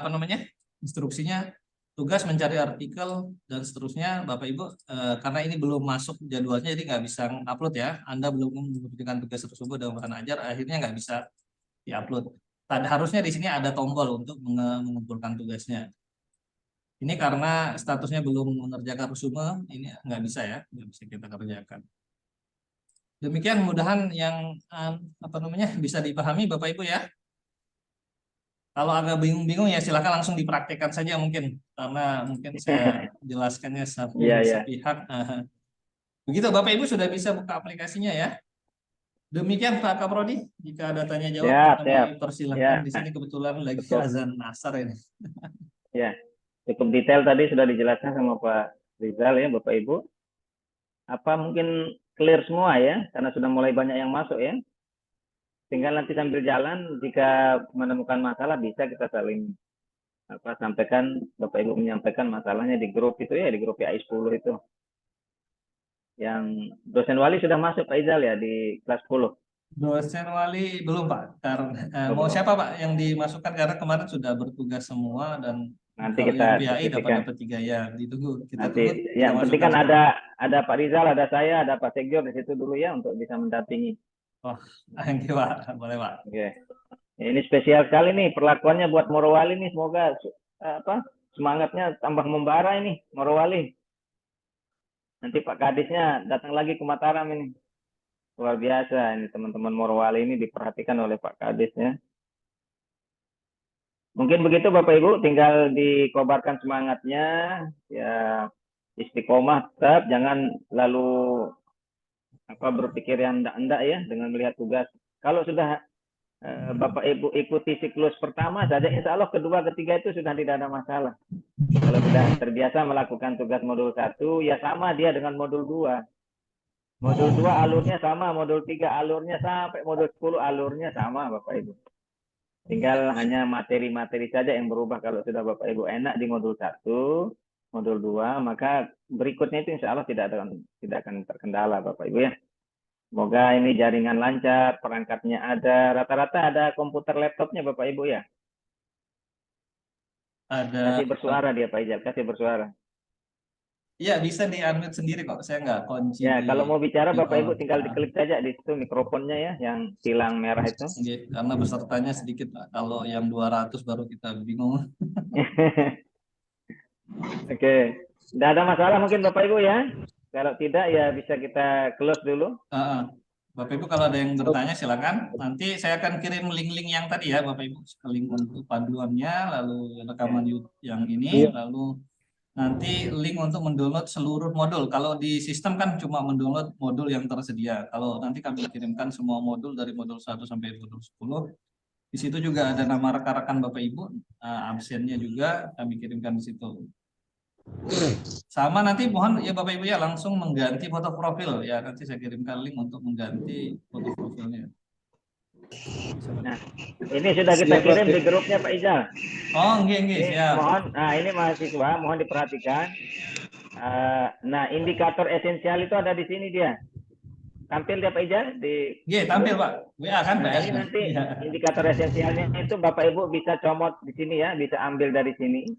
instruksinya. Tugas mencari artikel dan seterusnya. Bapak Ibu karena ini belum masuk jadwalnya, jadi nggak bisa upload ya. Anda belum memberikan tugas tersebut dan bahan ajar, akhirnya nggak bisa diupload. Harusnya di sini ada tombol untuk mengumpulkan tugasnya. Ini karena statusnya belum mengerjakan resume, ini nggak bisa ya, nggak bisa kita kerjakan. Demikian, mudahan yang bisa dipahami Bapak Ibu ya. Kalau agak bingung-bingung ya silakan langsung dipraktekkan saja mungkin, karena mungkin saya jelaskannya sepihak. Begitu Bapak Ibu sudah bisa buka aplikasinya ya. Demikian Pak Kaprodi, jika ada tanya jawab kami persilahkan. Di sini kebetulan lagi azan asar ini. Ya, cukup detail tadi sudah dijelaskan sama Pak Rizal ya Bapak Ibu. Apa mungkin clear semua ya, karena sudah mulai banyak yang masuk ya. Tinggal nanti sambil jalan, jika menemukan masalah bisa kita saling sampaikan, Bapak Ibu menyampaikan masalahnya di grup itu ya, di grup PAI 10 itu. Yang dosen wali sudah masuk Pak Izal ya di kelas 10. Dosen wali belum Pak. Karena mau siapa Pak yang dimasukkan, karena kemarin sudah bertugas semua dan nanti kita PAI dapat 3 ya, ditunggu. Nanti yang penting kan ada Pak Rizal, ada saya, ada Pak Segjor di situ dulu ya untuk bisa mendampingi. Oh, thank you Pak, boleh Pak. Oke. Ini spesial sekali nih perlakuannya buat Morowali nih, semoga semangatnya tambah membara ini Morowali. Nanti Pak Kadisnya datang lagi ke Mataram ini. Luar biasa ini teman-teman Morowali ini diperhatikan oleh Pak Kadis ya. Mungkin begitu Bapak Ibu, tinggal dikobarkan semangatnya ya, istiqomah tetap, jangan lalu berpikir yang enggak ya dengan melihat tugas. Kalau sudah Bapak Ibu ikuti siklus pertama saja, insya Allah kedua, ketiga itu sudah tidak ada masalah. Kalau sudah terbiasa melakukan tugas modul 1, ya sama dia dengan modul 2. Modul 2 alurnya sama, modul 3 alurnya sampai modul 10 alurnya sama Bapak Ibu. Tinggal hanya materi-materi saja yang berubah. Kalau sudah Bapak Ibu enak di modul 1, modul 2, maka berikutnya itu insya Allah tidak akan terkendala Bapak Ibu ya. Semoga ini jaringan lancar, perangkatnya ada, rata-rata ada komputer laptopnya Bapak Ibu ya. Ada. Kasih bersuara dia Pak Ijal, kasih bersuara. Iya, bisa di-unmute sendiri kok, saya nggak kunci. Ya, kalau mau bicara Bapak Ibu tinggal diklik saja di situ mikrofonnya ya, yang tilang merah itu. Karena pesertanya sedikit Pak, kalau yang 200 baru kita bingung. Oke, tidak ada masalah mungkin Bapak Ibu ya. Kalau tidak ya bisa kita close dulu. Bapak Ibu kalau ada yang bertanya silakan. Nanti saya akan kirim link-link yang tadi ya Bapak Ibu. Link untuk panduannya, lalu rekaman YouTube yang ini, lalu nanti link untuk mendownload seluruh modul. Kalau di sistem kan cuma mendownload modul yang tersedia. Kalau nanti kami kirimkan semua modul dari modul 1 sampai modul 10, Di situ juga ada nama rekan-rekan Bapak Ibu, absennya juga kami kirimkan di situ. Sama nanti mohon ya Bapak Ibu ya langsung mengganti foto profil ya, nanti saya kirimkan link untuk mengganti foto profilnya. Nah, ini sudah kita kirim di grupnya Pak Izal. Oh, enggak, Ini siap. mohon, nah ini mahasiswa mohon diperhatikan. Nah, indikator esensial itu ada di sini dia. Tampil dia Pak Izal di. Iya, tampil Pak. WA kan Pak Nah, ya? ini nanti Iya. indikator esensialnya itu Bapak Ibu bisa comot di sini ya, bisa ambil dari sini.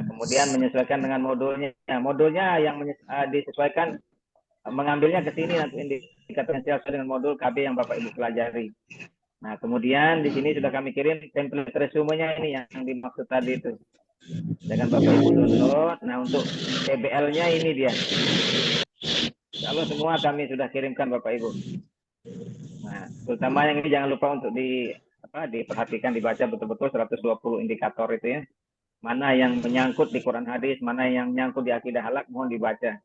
Kemudian menyesuaikan dengan modulnya. Modulnya yang disesuaikan mengambilnya ke sini nanti indikator esensial sesuai dengan modul KB yang Bapak Ibu pelajari. Nah, kemudian di sini sudah kami kirim template resumenya ini yang dimaksud tadi itu. Dengan Bapak Ibu download. Nah, untuk TBL-nya ini dia. Kalau semua kami sudah kirimkan Bapak Ibu. Nah, terutama yang ini jangan lupa untuk diperhatikan, dibaca betul-betul 120 indikator itu ya. Mana yang menyangkut di Quran hadis, mana yang menyangkut di akidah halak, mohon dibaca.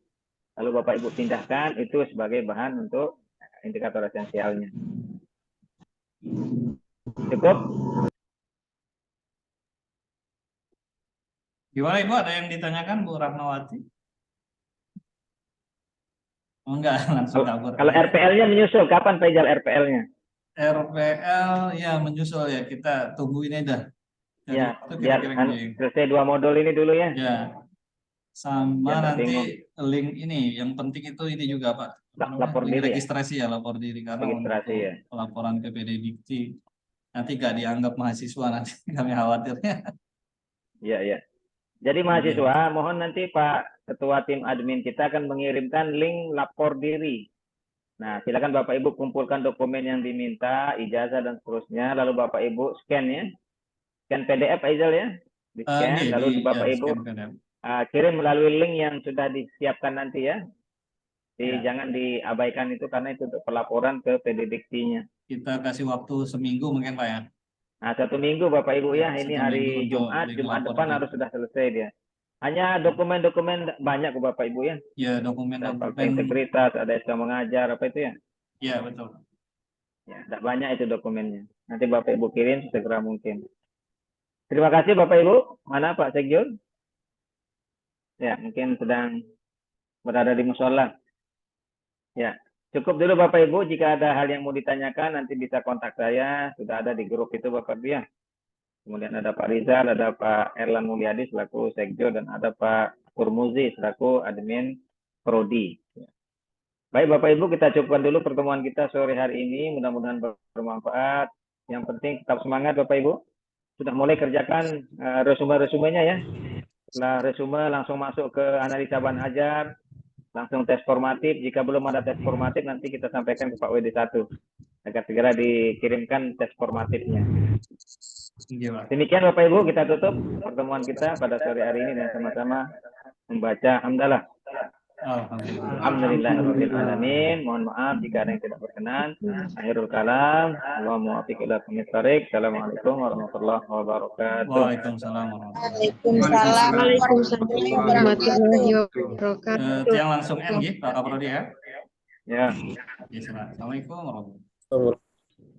Lalu Bapak Ibu pindahkan itu sebagai bahan untuk indikator esensialnya. Cukup? Gimana Ibu, ada yang ditanyakan Bu Rahmawati? Oh, enggak, langsung kabur. Kalau RPL-nya menyusul, kapan Pak Ijal RPL-nya? RPL ya menyusul ya, kita tungguin aja. Jadi Ya, itu biar kira-kira selesai 2 modul ini dulu ya. ya. Sama Ya, nanti bingung. link ini, yang penting itu ini juga Pak. Lapor Link diri ya? registrasi ya, lapor diri karena Registrasi untuk ya. laporan ke PD Dikti nanti gak dianggap mahasiswa nanti kami khawatirnya. Iya. Jadi mahasiswa, mohon nanti Pak Ketua Tim Admin kita akan mengirimkan link lapor diri. Nah, silakan Bapak Ibu kumpulkan dokumen yang diminta, ijazah dan seterusnya, lalu Bapak Ibu scan ya. Scan PDF Pak Izal ya. Di scan, lalu Bapak Ibu kirim melalui link yang sudah disiapkan nanti ya. Jangan diabaikan itu karena itu untuk pelaporan ke PD Diktinya. Kita kasih waktu seminggu mungkin Pak ya. Nah, 1 minggu Bapak Ibu ya, ini hari Jumat depan harus sudah selesai dia. Hanya dokumen-dokumen banyak ke Bapak Ibu ya. Ya, dokumen-dokumen integritas, ada SK mengajar apa itu ya? Iya, betul. Ya, tidak banyak itu dokumennya. Nanti Bapak Ibu kirim segera mungkin. Terima kasih Bapak Ibu. Mana Pak Sekjur? Ya, mungkin sedang berada di musola. Ya, cukup dulu Bapak Ibu. Jika ada hal yang mau ditanyakan, nanti bisa kontak saya. Sudah ada di grup itu Bapak Ibu ya. Kemudian ada Pak Rizal, ada Pak Erlan Mulyadi selaku Sekjo, dan ada Pak Kurmuzi selaku admin Prodi. Baik Bapak Ibu, kita cukupkan dulu pertemuan kita sore hari ini. Mudah-mudahan bermanfaat. Yang penting tetap semangat Bapak Ibu. Sudah mulai kerjakan resume-resumenya ya. Setelah resume langsung masuk ke analisa bahan ajar. Langsung tes formatif. Jika belum ada tes formatif, nanti kita sampaikan ke Pak WD1. Agar segera dikirimkan tes formatifnya. Demikian Bapak Ibu, kita tutup pertemuan kita pada sore hari ini dan sama-sama membaca hamdalah. Alhamdulillahirabbil alamin. Mohon maaf jika ada yang tidak berkenan. Akhirul kalam. Allahumma waffiq ila aqwamit thoriq. Assalamualaikum warahmatullahi wabarakatuh. Waalaikumsalam warahmatullahi wabarakatuh. Yang langsung N gitu, Pak Kaprodi ya. Ya. Assalamualaikum warahmatullahi wabarakatuh.